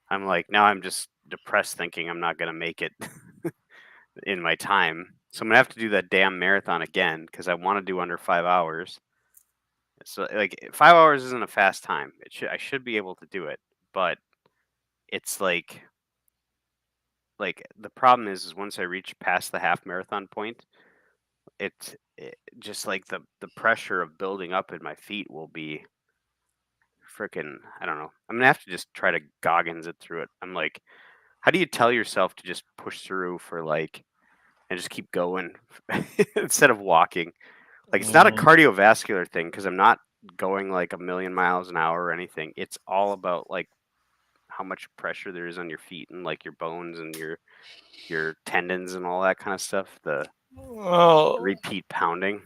I'm like now I'm just depressed thinking I'm not gonna make it in my time. So I'm gonna have to do that damn marathon again because I want to do under 5 hours. So like 5 hours isn't a fast time. I should be able to do it, but it's like the problem is once I reach past the half marathon point, it just like the pressure of building up in my feet will be freaking I don't know. I'm gonna have to just try to Goggins it through it. I'm like, how do you tell yourself to just push through for like and just keep going instead of walking? Like it's not a cardiovascular thing because I'm not going like a million miles an hour or anything. It's all about like how much pressure there is on your feet and like your bones and your tendons and all that kind of stuff. The Well, repeat pounding.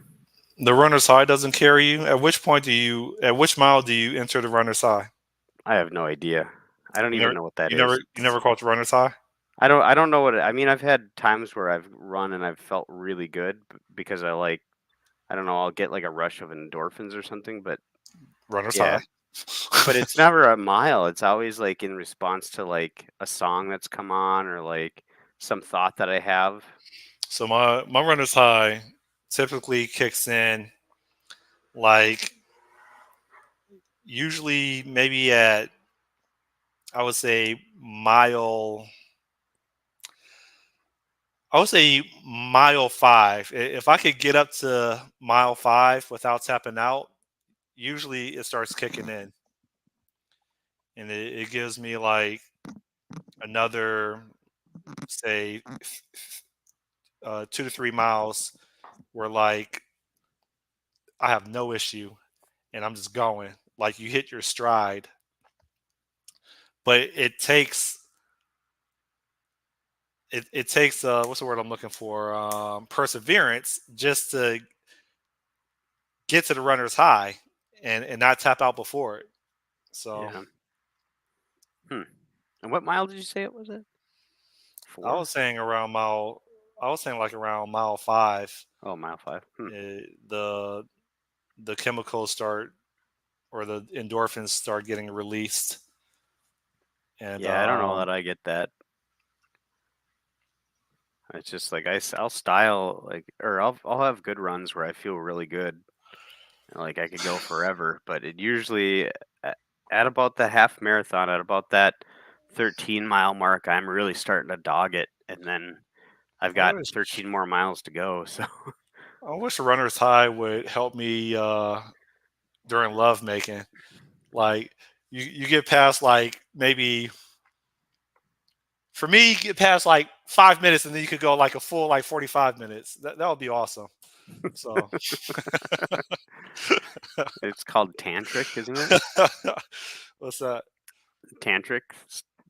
the runner's high doesn't carry you. At which mile do you enter the runner's high? I have no idea. I don't You even never, know what that is. you never caught the runner's high. I don't know I mean, I've had times where I've run and I've felt really good because I don't know, I'll get like a rush of endorphins or something, but Runner's yeah. high. But it's never a mile. It's always like in response to like a song that's come on or like some thought that I have. So my runner's high typically kicks in like usually maybe at I would say mile I would say mile 5. If I could get up to mile 5 without tapping out, usually it starts kicking in, and it gives me like another say 2 to 3 miles where like I have no issue and I'm just going like you hit your stride, but it takes what's the word I'm looking for, perseverance just to get to the runner's high and not tap out before it. So Yeah. And what mile did you say it was at? I 4? was saying around mile. I was saying like around mile 5. Oh, mile 5. The chemicals start or the endorphins start getting released, and Yeah, I don't know that I get that. It's just like I'll style like or I'll have good runs where I feel really good. Like I could go forever, but it usually at about the half marathon, at about that 13-mile mark, I'm really starting to dog it, and then I've I got wish 13 more miles to go. So I wish runner's high would help me during love making. Like you get past like maybe for me, you get past like 5 minutes, and then you could go like a full like 45 minutes. That would be awesome. So it's called tantric, isn't it? what's that? tantric,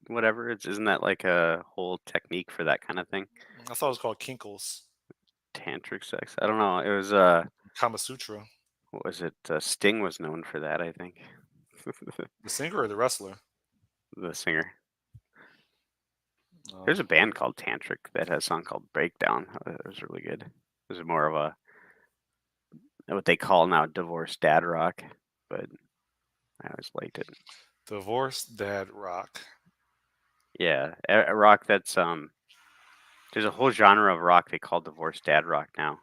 whatever. Isn't that like a whole technique for that kind of thing? I thought it was called Kinkles. Tantric sex. I don't know. It was Kama Sutra. what was it? Sting was known for that, I think. The singer or the wrestler? The singer. There's a band called Tantric that has a song called Breakdown. It was really good. It was more of a what they call now divorced dad rock, but I always liked it. Divorced Dad Rock. Yeah, a rock that's there's a whole genre of rock they call divorced dad rock now.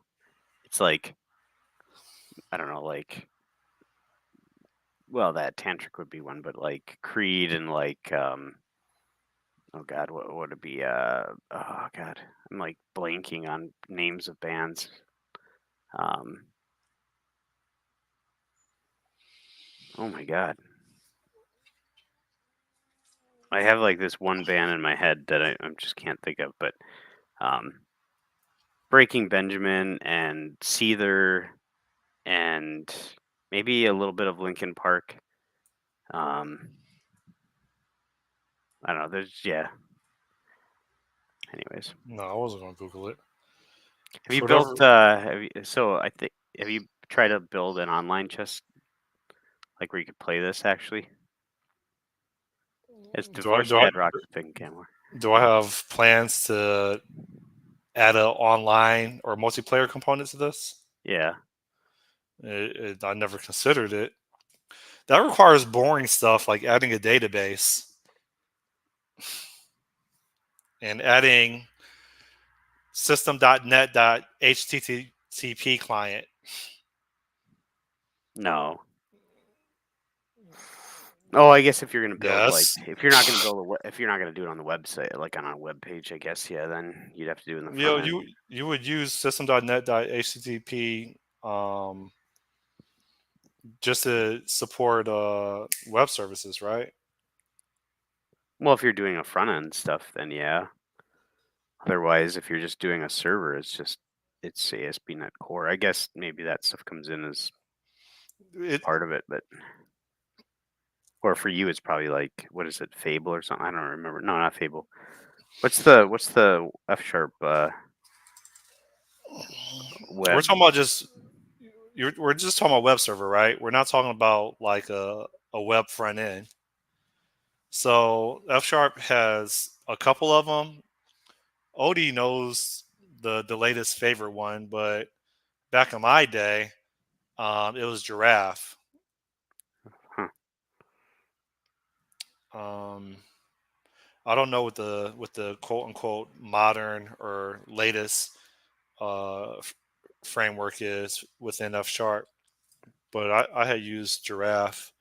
It's like I don't know, like well that tantric would be one, but like Creed and like oh god, what would it be? Oh god, I'm like blanking on names of bands. Oh my god, I have like this one band in my head that I just can't think of, but Breaking Benjamin and Seether and maybe a little bit of Linkin Park. I don't know. There's Anyways, No, I wasn't gonna Google it. have you For built? whatever- So I think have you tried to build an online chess like where you could play this actually? It's do I divorced do I dad rock thing, Camera. do I have plans to add a online or multiplayer component to this? Yeah. I never considered it. That requires boring stuff like adding a database and adding system.net.http client. No. Oh, I guess if you're gonna build Yes. if you're not gonna if you're not gonna do it on the website, like on a web page, I guess then you'd have to do it in the You know, front end. you would use system.net.http just to support web services, right? Well, if you're doing a front end stuff, then yeah. Otherwise, if you're just doing a server, it's ASP.NET Core. I guess maybe that stuff comes in as part of it, but or for you, it's probably like what is it, Fable or something? I don't remember. No, not Fable. What's the F sharp We're web? talking about we're just talking about web server, right? We're not talking about like a web front end. So F Sharp has a couple of them. Odie knows the latest favorite one, but back in my day, it was Giraffe. Huh. I don't know what the quote unquote modern or latest framework is within F Sharp, but I had used Giraffe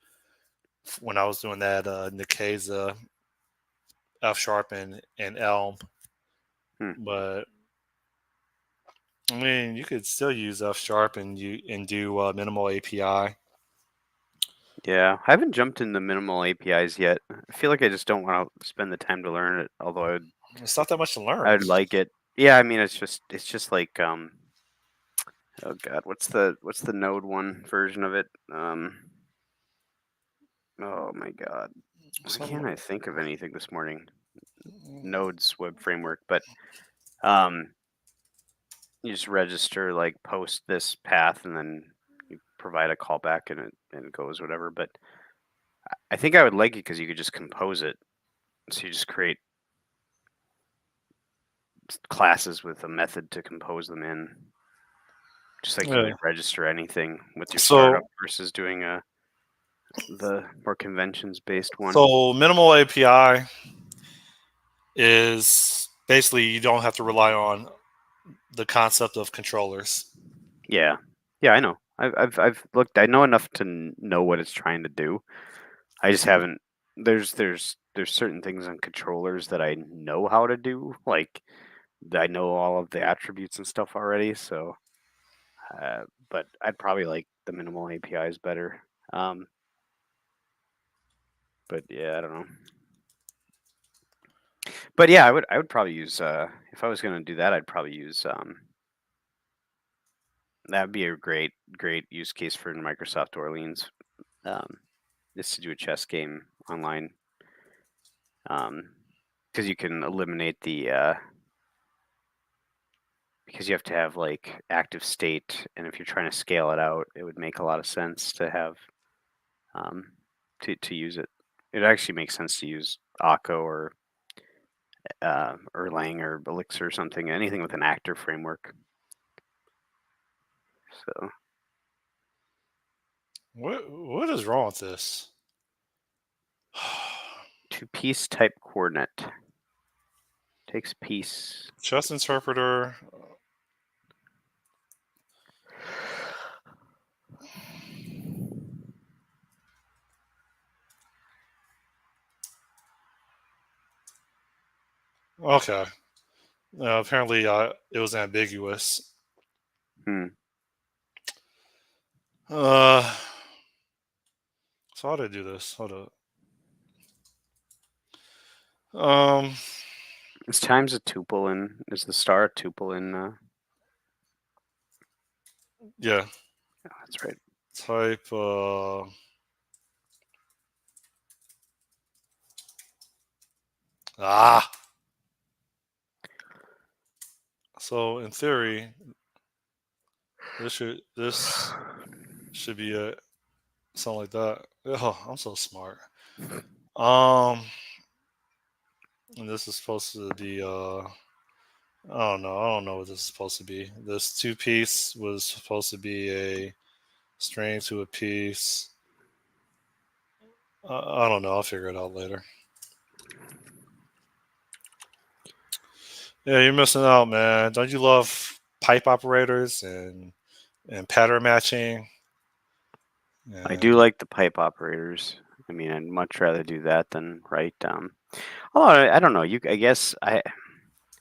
when I was doing that Nikeza F Sharp and Elm. But I mean, you could still use F Sharp and do minimal API. Yeah, I haven't jumped into minimal APIs yet. I feel like I just don't want to spend the time to learn it. Although It's not that much to learn. I'd like it. Yeah, I mean it's just like oh god, what's the Node one version of it? Oh my god, why can't I think of anything this morning? Node's web framework, but you just register like post this path and then you provide a callback and it goes whatever. But I think I would like it because you could just compose it. So you just create classes with a method to compose them in, just like you would register anything with your startup versus doing the more conventions based one. So minimal API is basically you don't have to rely on the concept of controllers. Yeah, I know. I've looked. I know enough to know what it's trying to do. I just haven't. There's certain things on controllers that I know how to do. Like I know all of the attributes and stuff already. So, but I'd probably like the minimal APIs better. But yeah, I don't know. But yeah, I would probably use if I was gonna do that, I'd probably use that would be a great use case for Microsoft Orleans. Is to do a chess game online. because you can eliminate the because you have to have like active state, and if you're trying to scale it out, it would make a lot of sense to have to use it. It actually makes sense to use Akko or Erlang or Elixir or something, anything with an actor framework. So What is wrong with this? to piece type coordinate takes piece. Chess interpreter. Okay. Apparently, it was ambiguous. Hmm. So how do I do this? Hold up. Um. Is times a tuple in? Is the star a tuple in? Yeah. Oh, that's right. Type. Ah. So in theory, this should be a something like that. Oh, I'm so smart. And this is supposed to be I don't know what this is supposed to be. This two piece was supposed to be a string to a piece. I don't know. I'll figure it out later. Yeah, you're missing out, man. Don't you love pipe operators and pattern matching? I do like the pipe operators. I mean, I'd much rather do that than write. Oh, I don't know. I guess I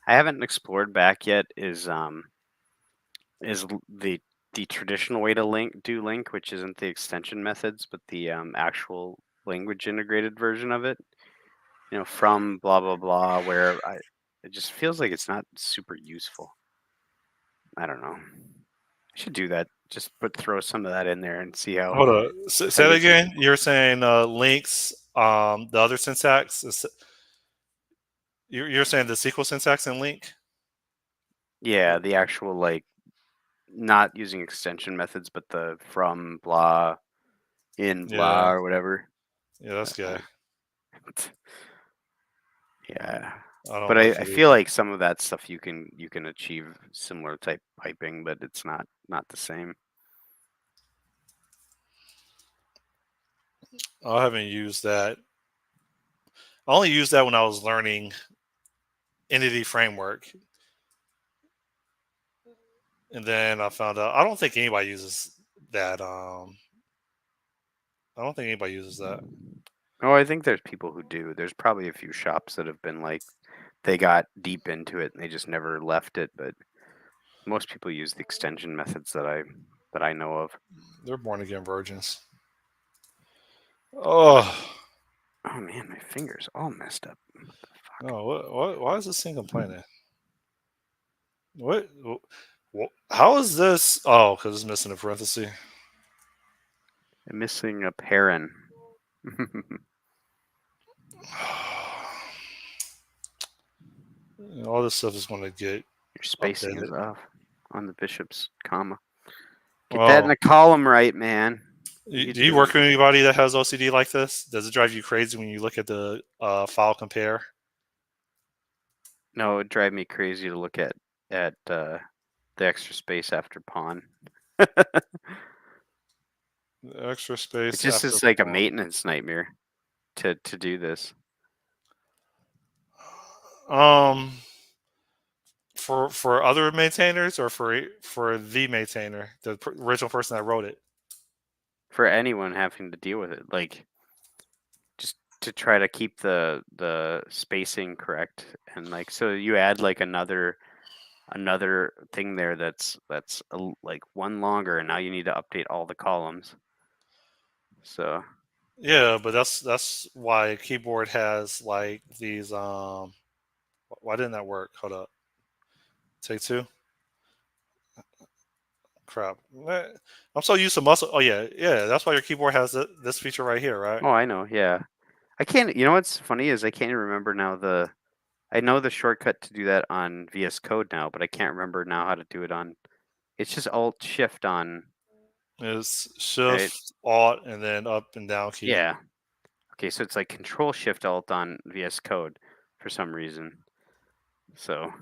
haven't explored back yet. Is the traditional way to do link, which isn't the extension methods, but the actual language integrated version of it. You know, from blah blah blah. Where it just feels like it's not super useful. I don't know. I should do that. Just throw some of that in there and see how. Hold on. Say that again. You're saying links. The other syntax is. You're saying the SQL syntax and link. Yeah, the actual like not using extension methods, but the from blah in blah Yeah. or whatever. Yeah, that's gay. Yeah, I don't but like I it feel either. like some of that stuff you can achieve similar type piping, but it's not the same. I haven't used that. I only used that when I was learning Entity Framework, and then I found out I don't think anybody uses that. I don't think anybody uses that. Oh, I think there's people who do. There's probably a few shops that have been like they got deep into it and they just never left it, but most people use the extension methods that I know of. They're born again virgins. Oh, Oh man, my fingers all messed up. What the fuck? no! What? Why is this thing complaining? What? How is this? Oh, because it's missing a parenthesis. I'm missing a parent. All this stuff is going to get Your spacing updated. is off on the bishop's comma. Get Oh, that in the column right, man. do You you do work it. with anybody that has OCD like this? Does it drive you crazy when you look at the file compare? No, it would drive me crazy to look at the extra space after pawn. The extra It space just after is like a pawn. maintenance nightmare to do this. Um, for other maintainers or for the maintainer, the original person that wrote it. For anyone having to deal with it, like just to try to keep the spacing correct, and like so you add like another thing there that's like one longer, and now you need to update all the columns. So Yeah, but that's why keyboard has like these. Why didn't that work? Hold up. Take two. Crap. I'm so used to muscle. Oh yeah, yeah. That's why your keyboard has this feature right here, right? oh, I know, yeah. I can't. You know what's funny is I can't even remember now I know the shortcut to do that on VS Code now, but I can't remember now how to do it on. It's just Alt Shift on, It's right? Shift Alt and then up and down key. Yeah. Okay, so it's like Control Shift Alt on VS Code for some reason. So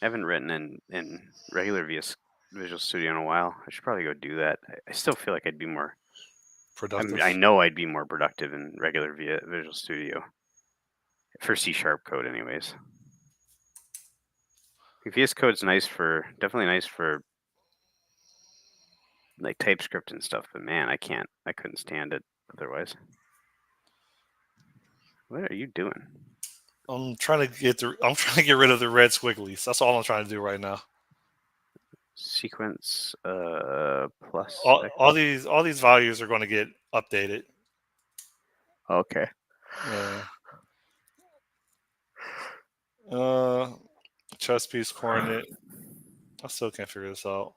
I haven't written in regular Visual Studio in a while. I should probably go do that. I still feel like I'd be more. Productive. I know I'd be more productive in regular Visual Studio for C# code, anyways. VS Code's definitely nice for like TypeScript and stuff, but man, I couldn't stand it otherwise. What are you doing? I'm trying to get rid of the red squigglies. That's all I'm trying to do right now. Sequence plus. All these values are going to get updated. Okay. Chess piece coordinate. I still can't figure this out.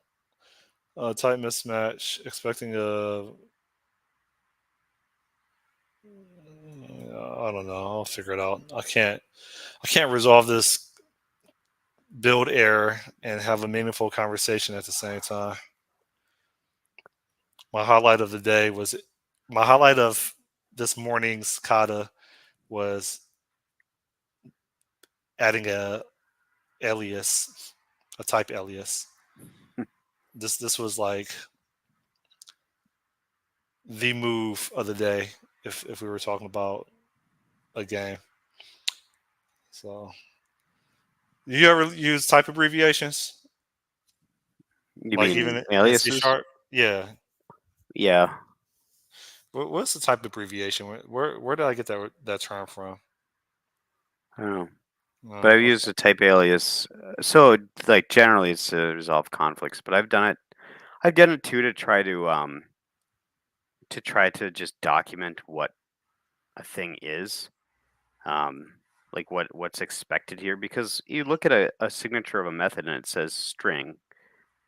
Type mismatch. Expecting a. I don't know. I'll figure it out. I can't resolve this build error and have a meaningful conversation at the same time. My highlight of this morning's kata was adding a type alias. This was like the move of the day if we were talking about a game. So, you ever use type abbreviations? You Like mean even in C aliases? sharp? Yeah. Yeah. What's the type abbreviation? Where did I get that term from? I don't know. But I've used a type alias. So like generally it's to resolve conflicts, but I've done it too to try to just document what a thing is. Like what's expected here, because you look at a signature of a method and it says string.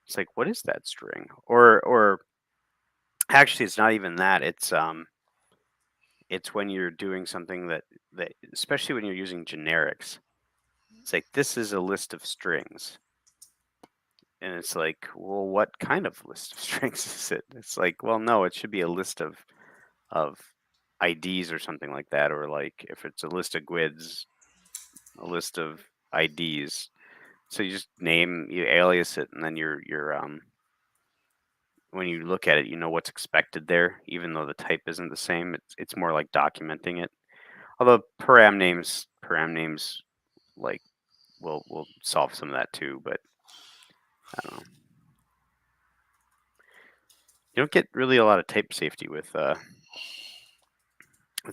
It's like, what is that string? Or actually it's not even that. It's when you're doing something that especially when you're using generics. It's like, this is a list of strings. And it's like, well, what kind of list of strings is it? It's like, well, no, it should be a list of IDs or something like that, or like if it's a list of GUIDs, a list of IDs. So you just you alias it, and then you're when you look at it, you know what's expected there, even though the type isn't the same. It's more like documenting it. Although param names like will solve some of that too, but I don't know. You don't get really a lot of type safety with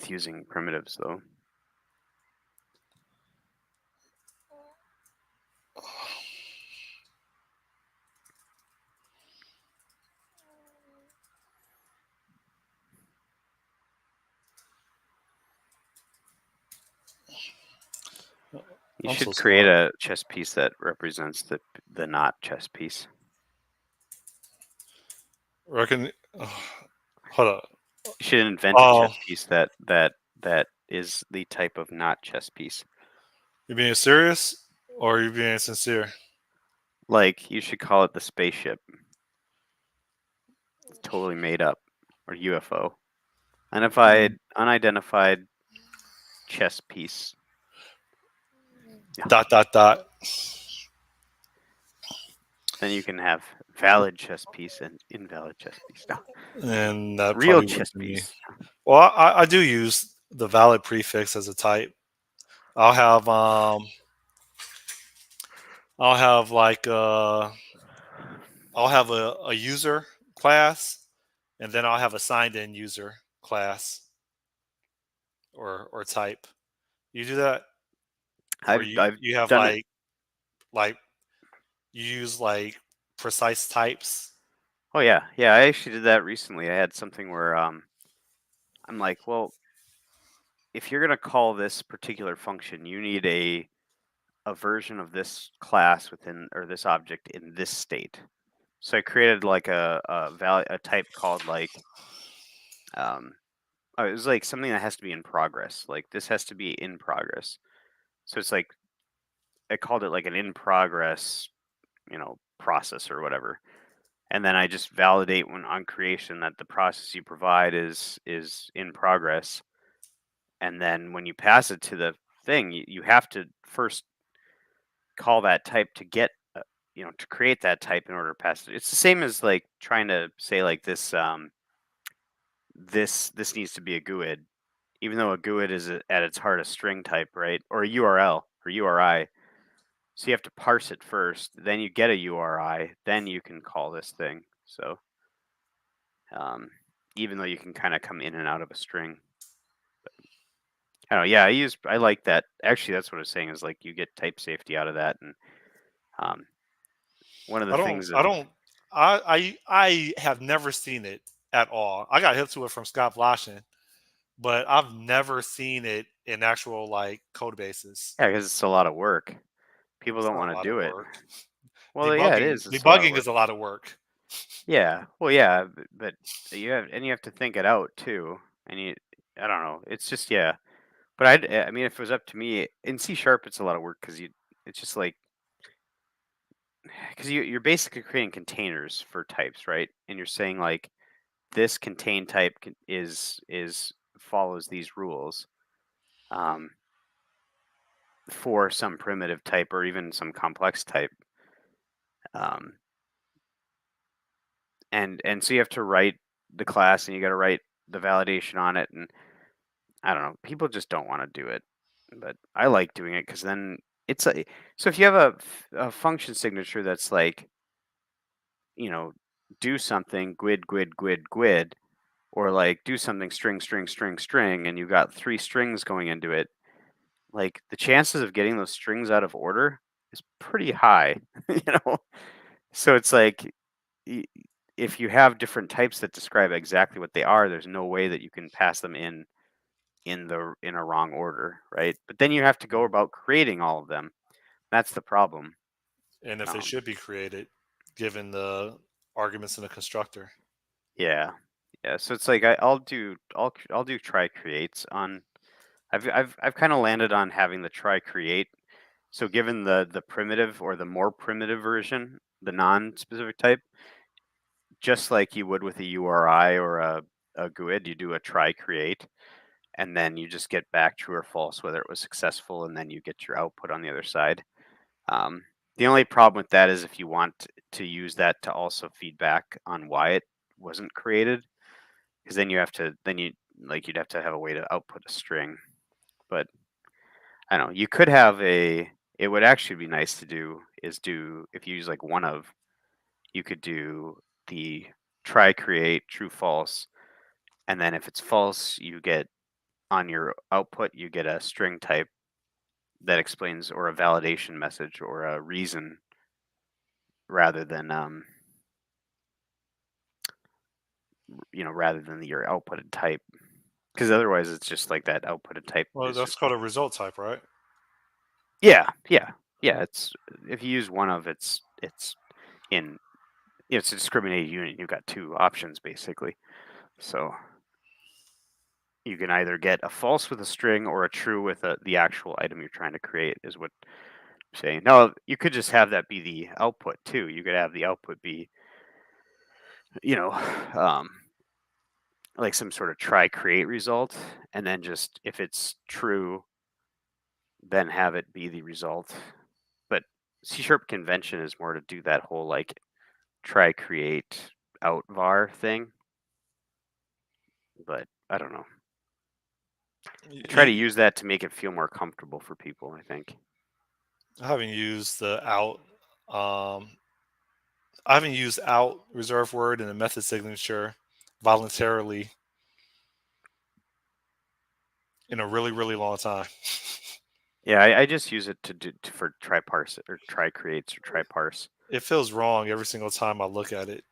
using primitives, though. You should create a chess piece that represents the not chess piece. Hold up. You should invent a chess piece that is the type of not chess piece. You being serious or are you being sincere? Like, you should call it the spaceship. It's totally made up. Or UFO. Unidentified chess piece. Dot. Then you can have valid chess piece and invalid chess piece. No. And that real probably chess would be. piece. Well, I do use the valid prefix as a type. I'll have like I'll have a user class, and then I'll have a signed in user class or type. You do that? Or you have done it. like you use like precise types? Oh yeah. Yeah, I actually did that recently. I had something where I'm like, well, if you're gonna call this particular function, you need a version of this class within, or this object in this state. So I created like a type called like it was like something that has to be in progress. Like this has to be in progress. So it's like I called it like an in progress, process or whatever. And then I just validate when on creation that the process you provide is in progress. And then when you pass it to the thing, you have to first call that type to get to create that type in order to pass it. It's the same as like trying to say like this needs to be a GUID, even though a GUID is at its heart a string type, right? Or a URL or URI. So you have to parse it first, then you get a URI, then you can call this thing. So even though you can kind of come in and out of a string. I don't know. Yeah, I like that. Actually, that's what I was saying is like you get type safety out of that, and um, one of the I don't. things that I don't. I have never seen it at all. I got hit to it from Scott Blashin, but I've never seen it in actual like code bases. yeah, because it's a lot of work. People It's don't not want a to lot of do it. work. Well, yeah, it is. It's a lot of Debugging work. is a lot of work. Yeah. Well, yeah, but you have to think it out too, and I don't know. It's just yeah. But I mean, if it was up to me in C sharp, it's a lot of work because it's just like because you're basically creating containers for types, right? And you're saying like this contain type is follows these rules um, for some primitive type or even some complex type, um, and so you have to write the class and you got to write the validation on it, and I don't know, people just don't want to do it, but I like doing it because then it's like so if you have a function signature that's like do something GUID or like do something string, and you've got 3 strings going into it, like the chances of getting those strings out of order is pretty high, you know? So it's like y- if you have different types that describe exactly what they are, there's no way that you can pass them in a wrong order, right? But then you have to go about creating all of them. That's the problem. And if they Um, should be created, given the arguments in the constructor. yeah, yeah. So it's like I'll do try creates on. I've kind of landed on having the try create. So given the primitive or the more primitive version, the non-specific type, just like you would with a URI or a GUID, you do a try create, and then you just get back true or false whether it was successful, and then you get your output on the other side. Um, the only problem with that is if you want to use that to also feedback on why it wasn't created, because then you'd have to have a way to output a string. But I don't know. You could have a. It would actually be nice to do is do if you use like one of. You could do the try create true false, and then if it's false, you get on your output you get a string type that explains or a validation message or a reason rather than rather than your outputted type, because otherwise it's just like that outputted type Well, is that's just called a result type, right? yeah. It's if you use one of it's in it's a discriminated unit. You've got 2 options basically, so you can either get a false with a string or a true with the actual item you're trying to create is what I'm saying. Now you could just have that be the output too. You could have the output be you know um, like some sort of try create result, and then just if it's true then have it be the result. But C sharp convention is more to do that whole like try create out var thing, but I don't know. I try to use that to make it feel more comfortable for people, I think. I haven't used the out. I haven't used out reserve word in a method signature voluntarily in a really, really long time. Yeah, I just use it for try parse or try creates or try parse. It feels wrong every single time I look at it.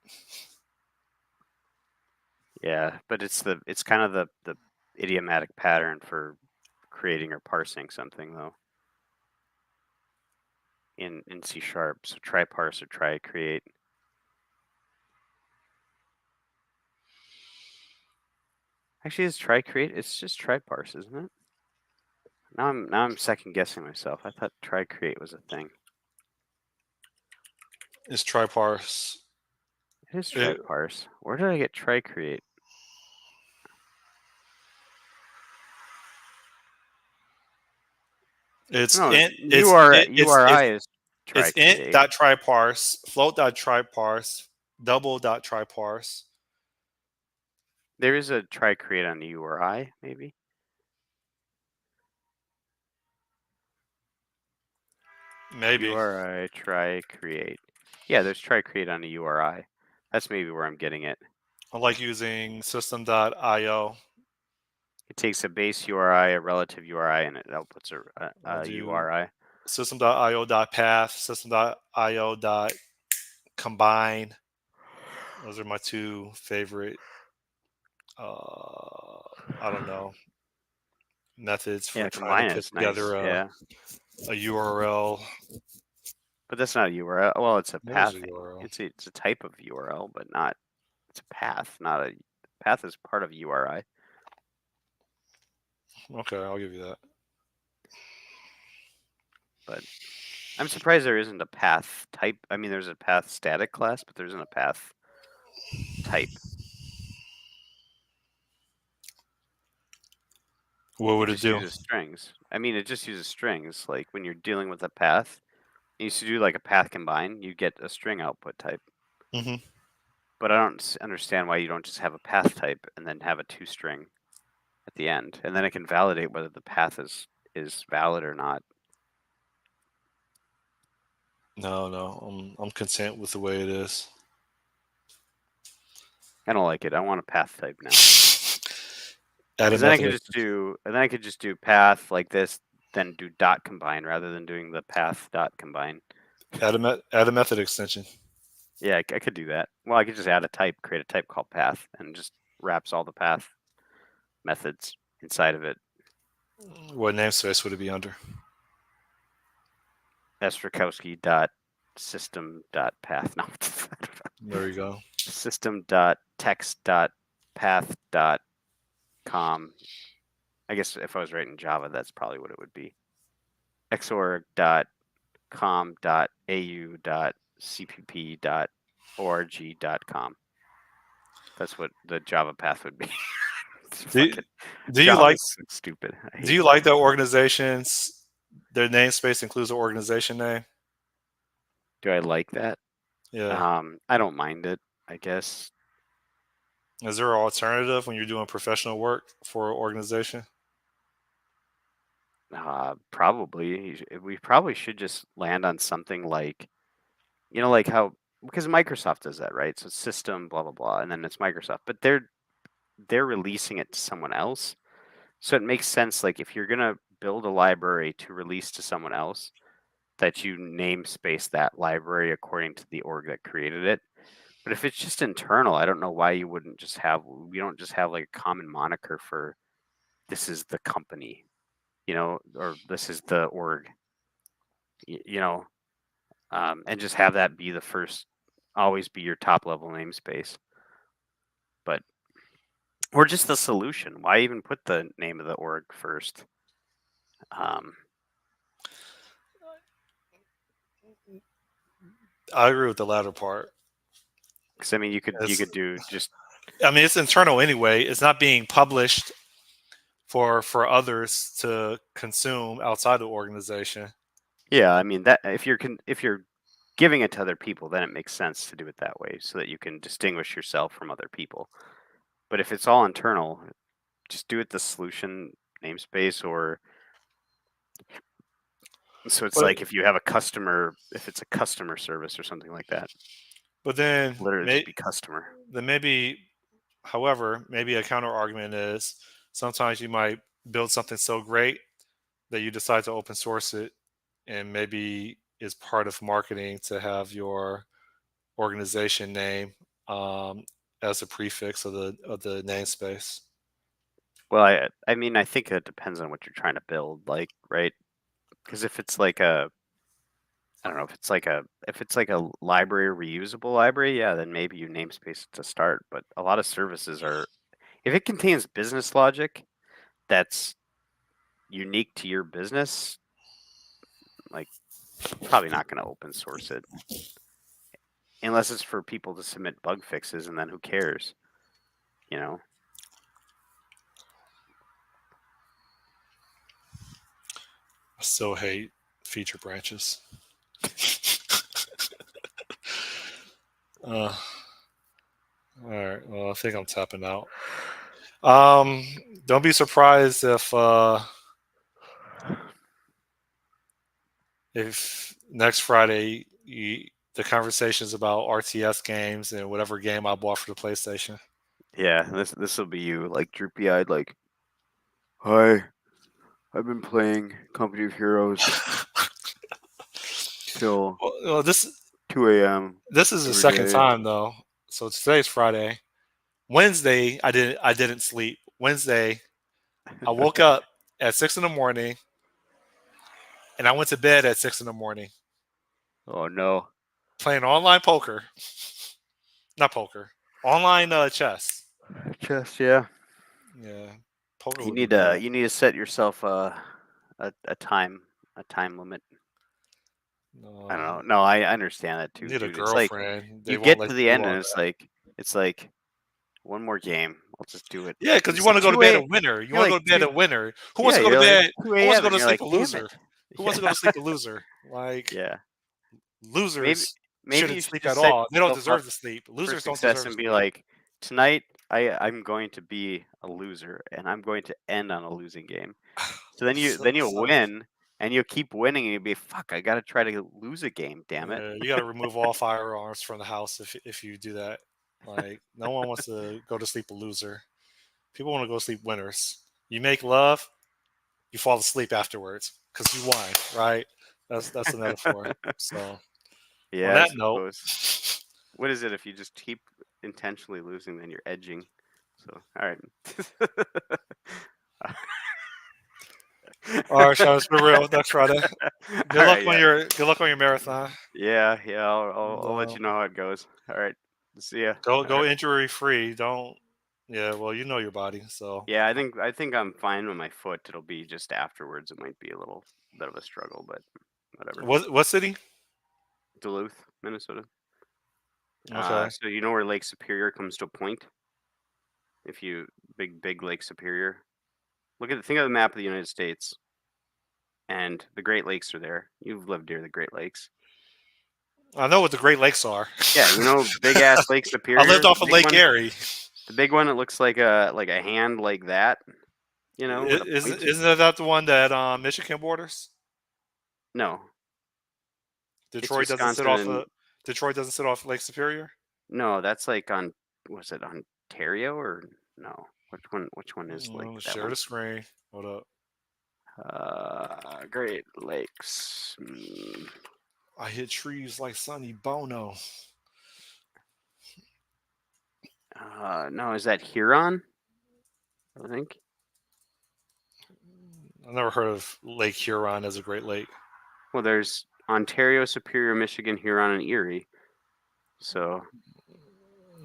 Yeah, but it's kind of the idiomatic pattern for creating or parsing something though in C sharp. So try parse or try create. Actually, it's try create. It's just try parse, isn't it? Now I'm second guessing myself. I thought try create was a thing. It's try parse. It is try It, parse. Where did I get try create? it's No, int. URI is try It's int create. dot try parse, float dot try parse, double dot try parse. There is a try create on the URI, maybe. Maybe. URI try create. Yeah, there's try create on the URI. That's maybe where I'm getting it. I like using system.io. It takes a base URI, a relative URI, and it outputs I'll a do URI. system.io.path, system.io.combine. Those are my two favorite, I don't know, methods for Yeah, trying to combine put is nice. together Yeah, a URL. but that's not a URL. Well, it's a What is path. a URL? It's a type of URL, but not. It's a path, not a path is part of URI. Okay, I'll give you that. But I'm surprised there isn't a path type. I mean, there's a path static class, but there isn't a path type. What would It it just do? uses strings. I mean, it just uses strings. Like when you're dealing with a path, you used to do like a path combine, you get a string output type. Mhm. But I don't understand why you don't just have a path type and then have a toString at the end, and then it can validate whether the path is valid or not. No, I'm content with the way it is. I don't like it. I want a path type now. Add a Because then I method. could just do path like this, then do dot combine rather than doing the path dot combine. Add a method extension. Yeah, I could do that. Well, I could just add a type, create a type called path, and just wraps all the path methods inside of it. What namespace would it be under? Estrakowski dot system dot path. No, There you go. system dot text dot path dot com. I guess if I was writing Java, that's probably what it would be. xorg dot com dot au dot cpp dot org dot com. That's what the Java path would be. Do, do you Java like is so stupid. do you like that organizations their namespace includes an organization name? Do I like that? Yeah. I don't mind it, I guess. Is there an alternative when you're doing professional work for an organization? Probably. We probably should just land on something like, like how, because Microsoft does that, right? So system, blah, blah, blah, and then it's Microsoft. But they're releasing it to someone else. So it makes sense, like, if you're going to build a library to release to someone else, that you namespace that library according to the org that created it. But if it's just internal, I don't know why you wouldn't just have, we don't just have like a common moniker for this is the company, or this is the org, and just have that be the first, always be your top level namespace. But, or just the solution. Why even put the name of the org first? I agree with the latter part. Because I mean, you could do just. I mean, it's internal anyway. It's not being published for others to consume outside the organization. Yeah, I mean that if you're giving it to other people, then it makes sense to do it that way so that you can distinguish yourself from other people. But if it's all internal, just do it the solution namespace, or so it's But like if you have a customer, if it's a customer service or something like that, but then literally just be customer. maybe, however, maybe a counter argument is sometimes you might build something so great that you decide to open source it, and maybe it's part of marketing to have your organization name as a prefix of the namespace. Well, I mean, I think it depends on what you're trying to build, like, right? Because if it's like a, I don't know, if it's like a library, reusable library, yeah, then maybe you namespace it to start. But a lot of services are, if it contains business logic that's unique to your business, like probably not going to open source it unless it's for people to submit bug fixes, and then who cares, you know? I still hate feature branches. All right. Well, I think I'm tapping out. Don't be surprised if next Friday the conversation's about RTS games and whatever game I bought for the PlayStation. Yeah, this will be you, like droopy eyed, like, hi, I've been playing Company of Heroes till Well, this 2 a.m. this is the every second day. time though. So today's Friday. Wednesday, I didn't sleep. Wednesday, I woke up at 6 in the morning, and I went to bed at 6 in the morning Oh no. playing online poker. Not poker. Online chess. Chess, yeah. Yeah, poker You would be need bad. to set yourself a time limit. I don't know. No, I understand that too, Need a dude. It's like girlfriend. They you won't get let to you the do end all and that. it's like one more game. I'll just do it. Yeah, because you It's want like to go to 2 bed a. a winner. You You're want to like go to bed a two. winner. Who wants Yeah, to go to you're like bed? 2 Who wants to a.m. go and to you're sleep like, a damn loser? it. Who wants to go to sleep a loser? Like Yeah. Maybe losers maybe you shouldn't should sleep just at set all. They don't yourself up deserve to sleep. for Losers don't success deserve to and be sleep. like, tonight I'm going to be a loser and I'm going to end on a losing game. So you'll So, win and you'll keep winning and you'll be, fuck, I gotta try to lose a game, damn it. you got to remove all firearms from the house if you do that. Like no one wants to go to sleep a loser. People want to go to sleep winners. You make love, you fall asleep afterwards because you won, right? That's the metaphor. So on Yeah, I that note, suppose. What is it if you just keep intentionally losing, then you're edging? So all right. all right, Sean, let's be real next Friday. All right, yeah. Good luck on your marathon. Yeah, And, I'll let you know how it goes. All right. See ya. All go right. injury free. Don't. Yeah, well, you know your body, so Yeah, I think I'm fine with my foot. It'll be just afterwards. It might be a little bit of a struggle, but whatever. what city? Duluth, Minnesota. Okay, So you know where Lake Superior comes to a point? If you big Lake Superior. Think of the map of the United States, and the Great Lakes are there. You've lived near the Great Lakes. I know what the Great Lakes are. Yeah, you know big ass Lake I Superior, lived off the of big Lake one, Erie. the big one that looks like a hand like that. You know, with a point. Isn't that the one that Michigan borders? No, it's Detroit doesn't sit Wisconsin off and Detroit doesn't sit off Lake Superior. no, that's like on was it Ontario or no? Which one is like that Share one? the screen. Hold up. Great Lakes. I hit trees like Sonny Bono. No, is that Huron? I think. I've never heard of Lake Huron as a Great Lake. Well, there's Ontario, Superior, Michigan, Huron, and Erie. So,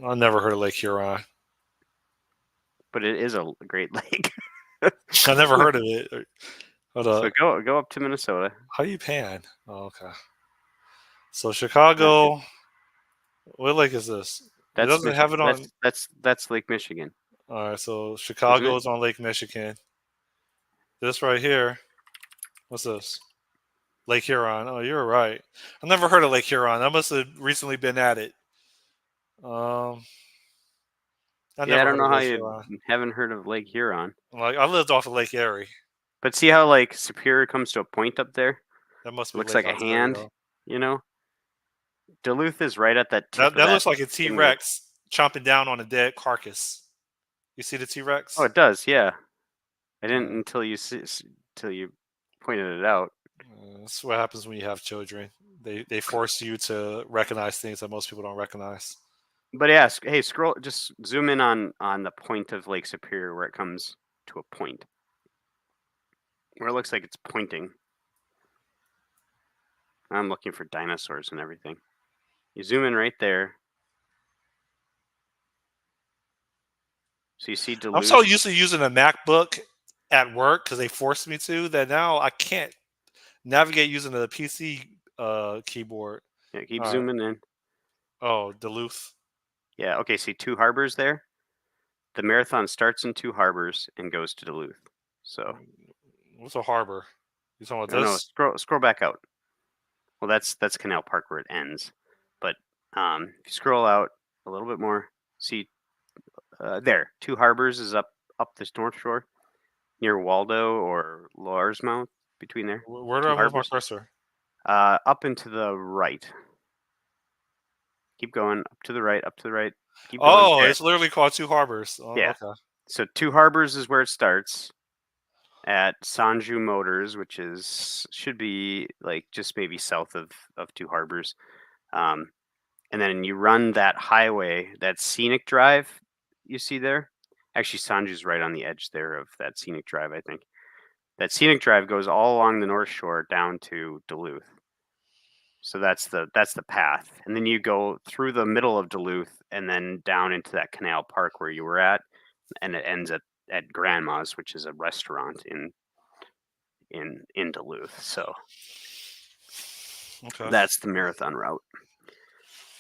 I've never heard of Lake Huron. but it is a Great Lake. I never heard of it. Hold So up. go up to Minnesota. How you pan? Oh, okay. So Chicago. What lake is this? It That's doesn't have it on. that's Lake Michigan. All right. So Isn't Chicago it? is on Lake Michigan. This right here. What's this? Lake Huron. Oh, you're right. I've never heard of Lake Huron. I must have recently been at it. I Yeah, I never don't heard of know how Lake you Huron. haven't heard of Lake Huron. Like I lived off of Lake Erie. But see how like Superior comes to a point up there? That must be Looks Lake like a hand, Ontario. you know? Duluth is right at that tip That of that looks like a T finger. Rex chomping down on a dead carcass. You see the T Rex? Oh, it does, yeah. I didn't until you pointed it out. That's what happens when you have children. They force you to recognize things that most people don't recognize. But yeah, hey, just zoom in on the point of Lake Superior where it comes to a point. Where it looks like it's pointing. I'm looking for dinosaurs and everything. You zoom in right there. So you see Duluth. I'm so used to using a MacBook at work because they forced me to that now I can't navigate using the PC keyboard. Yeah, keep All right. zooming in. Oh, Duluth. Yeah. Okay. See 2 harbors there. The marathon starts in 2 harbors and goes to Duluth. So What's a harbor? You talking about no, this? scroll back out. Well, that's Canal Park where it ends. But if you scroll out a little bit more, see there 2 harbors is up this North Shore near Waldo or Larsmouth between there. Where do 2 I move my harbors. cursor? Up and to the right. Keep going up to the right. Up to the right. Keep going. Oh, There. it's literally called 2 harbors. Oh, Yeah. okay. So 2 harbors is where it starts at Sanju Motors, which should be like just maybe south of 2 harbors. And then you run that highway, that scenic drive you see there. Actually, Sanju's right on the edge there of that scenic drive, I think. That scenic drive goes all along the North Shore down to Duluth. So that's the path. And then you go through the middle of Duluth and then down into that Canal Park where you were at, and it ends at Grandma's, which is a restaurant in Duluth. So Okay. that's the marathon route.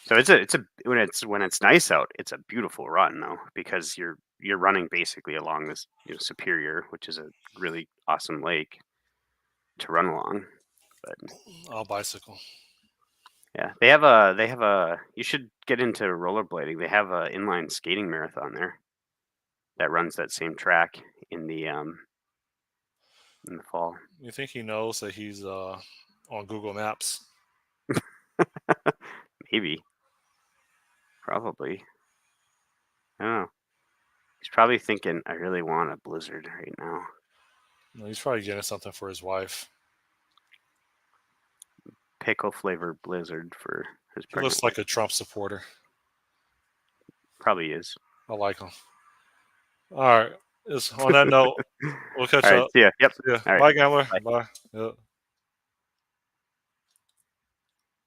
So it's a when it's nice out, it's a beautiful run though, because you're running basically along this Superior, which is a really awesome lake to run along. But I'll bicycle. yeah, they have a you should get into rollerblading. They have a inline skating marathon there that runs that same track in the fall. You think he knows that he's on Google Maps? Maybe. Probably. I don't know. He's probably thinking, I really want a blizzard right now. No, he's probably getting something for his wife. Pickle flavored blizzard for his He pregnant looks like a Trump supporter. Probably is. I like him. All right. On that note, we'll catch All right. up. See ya. Yep. See ya. All right. Bye, Gambler. Bye. Bye. Yep.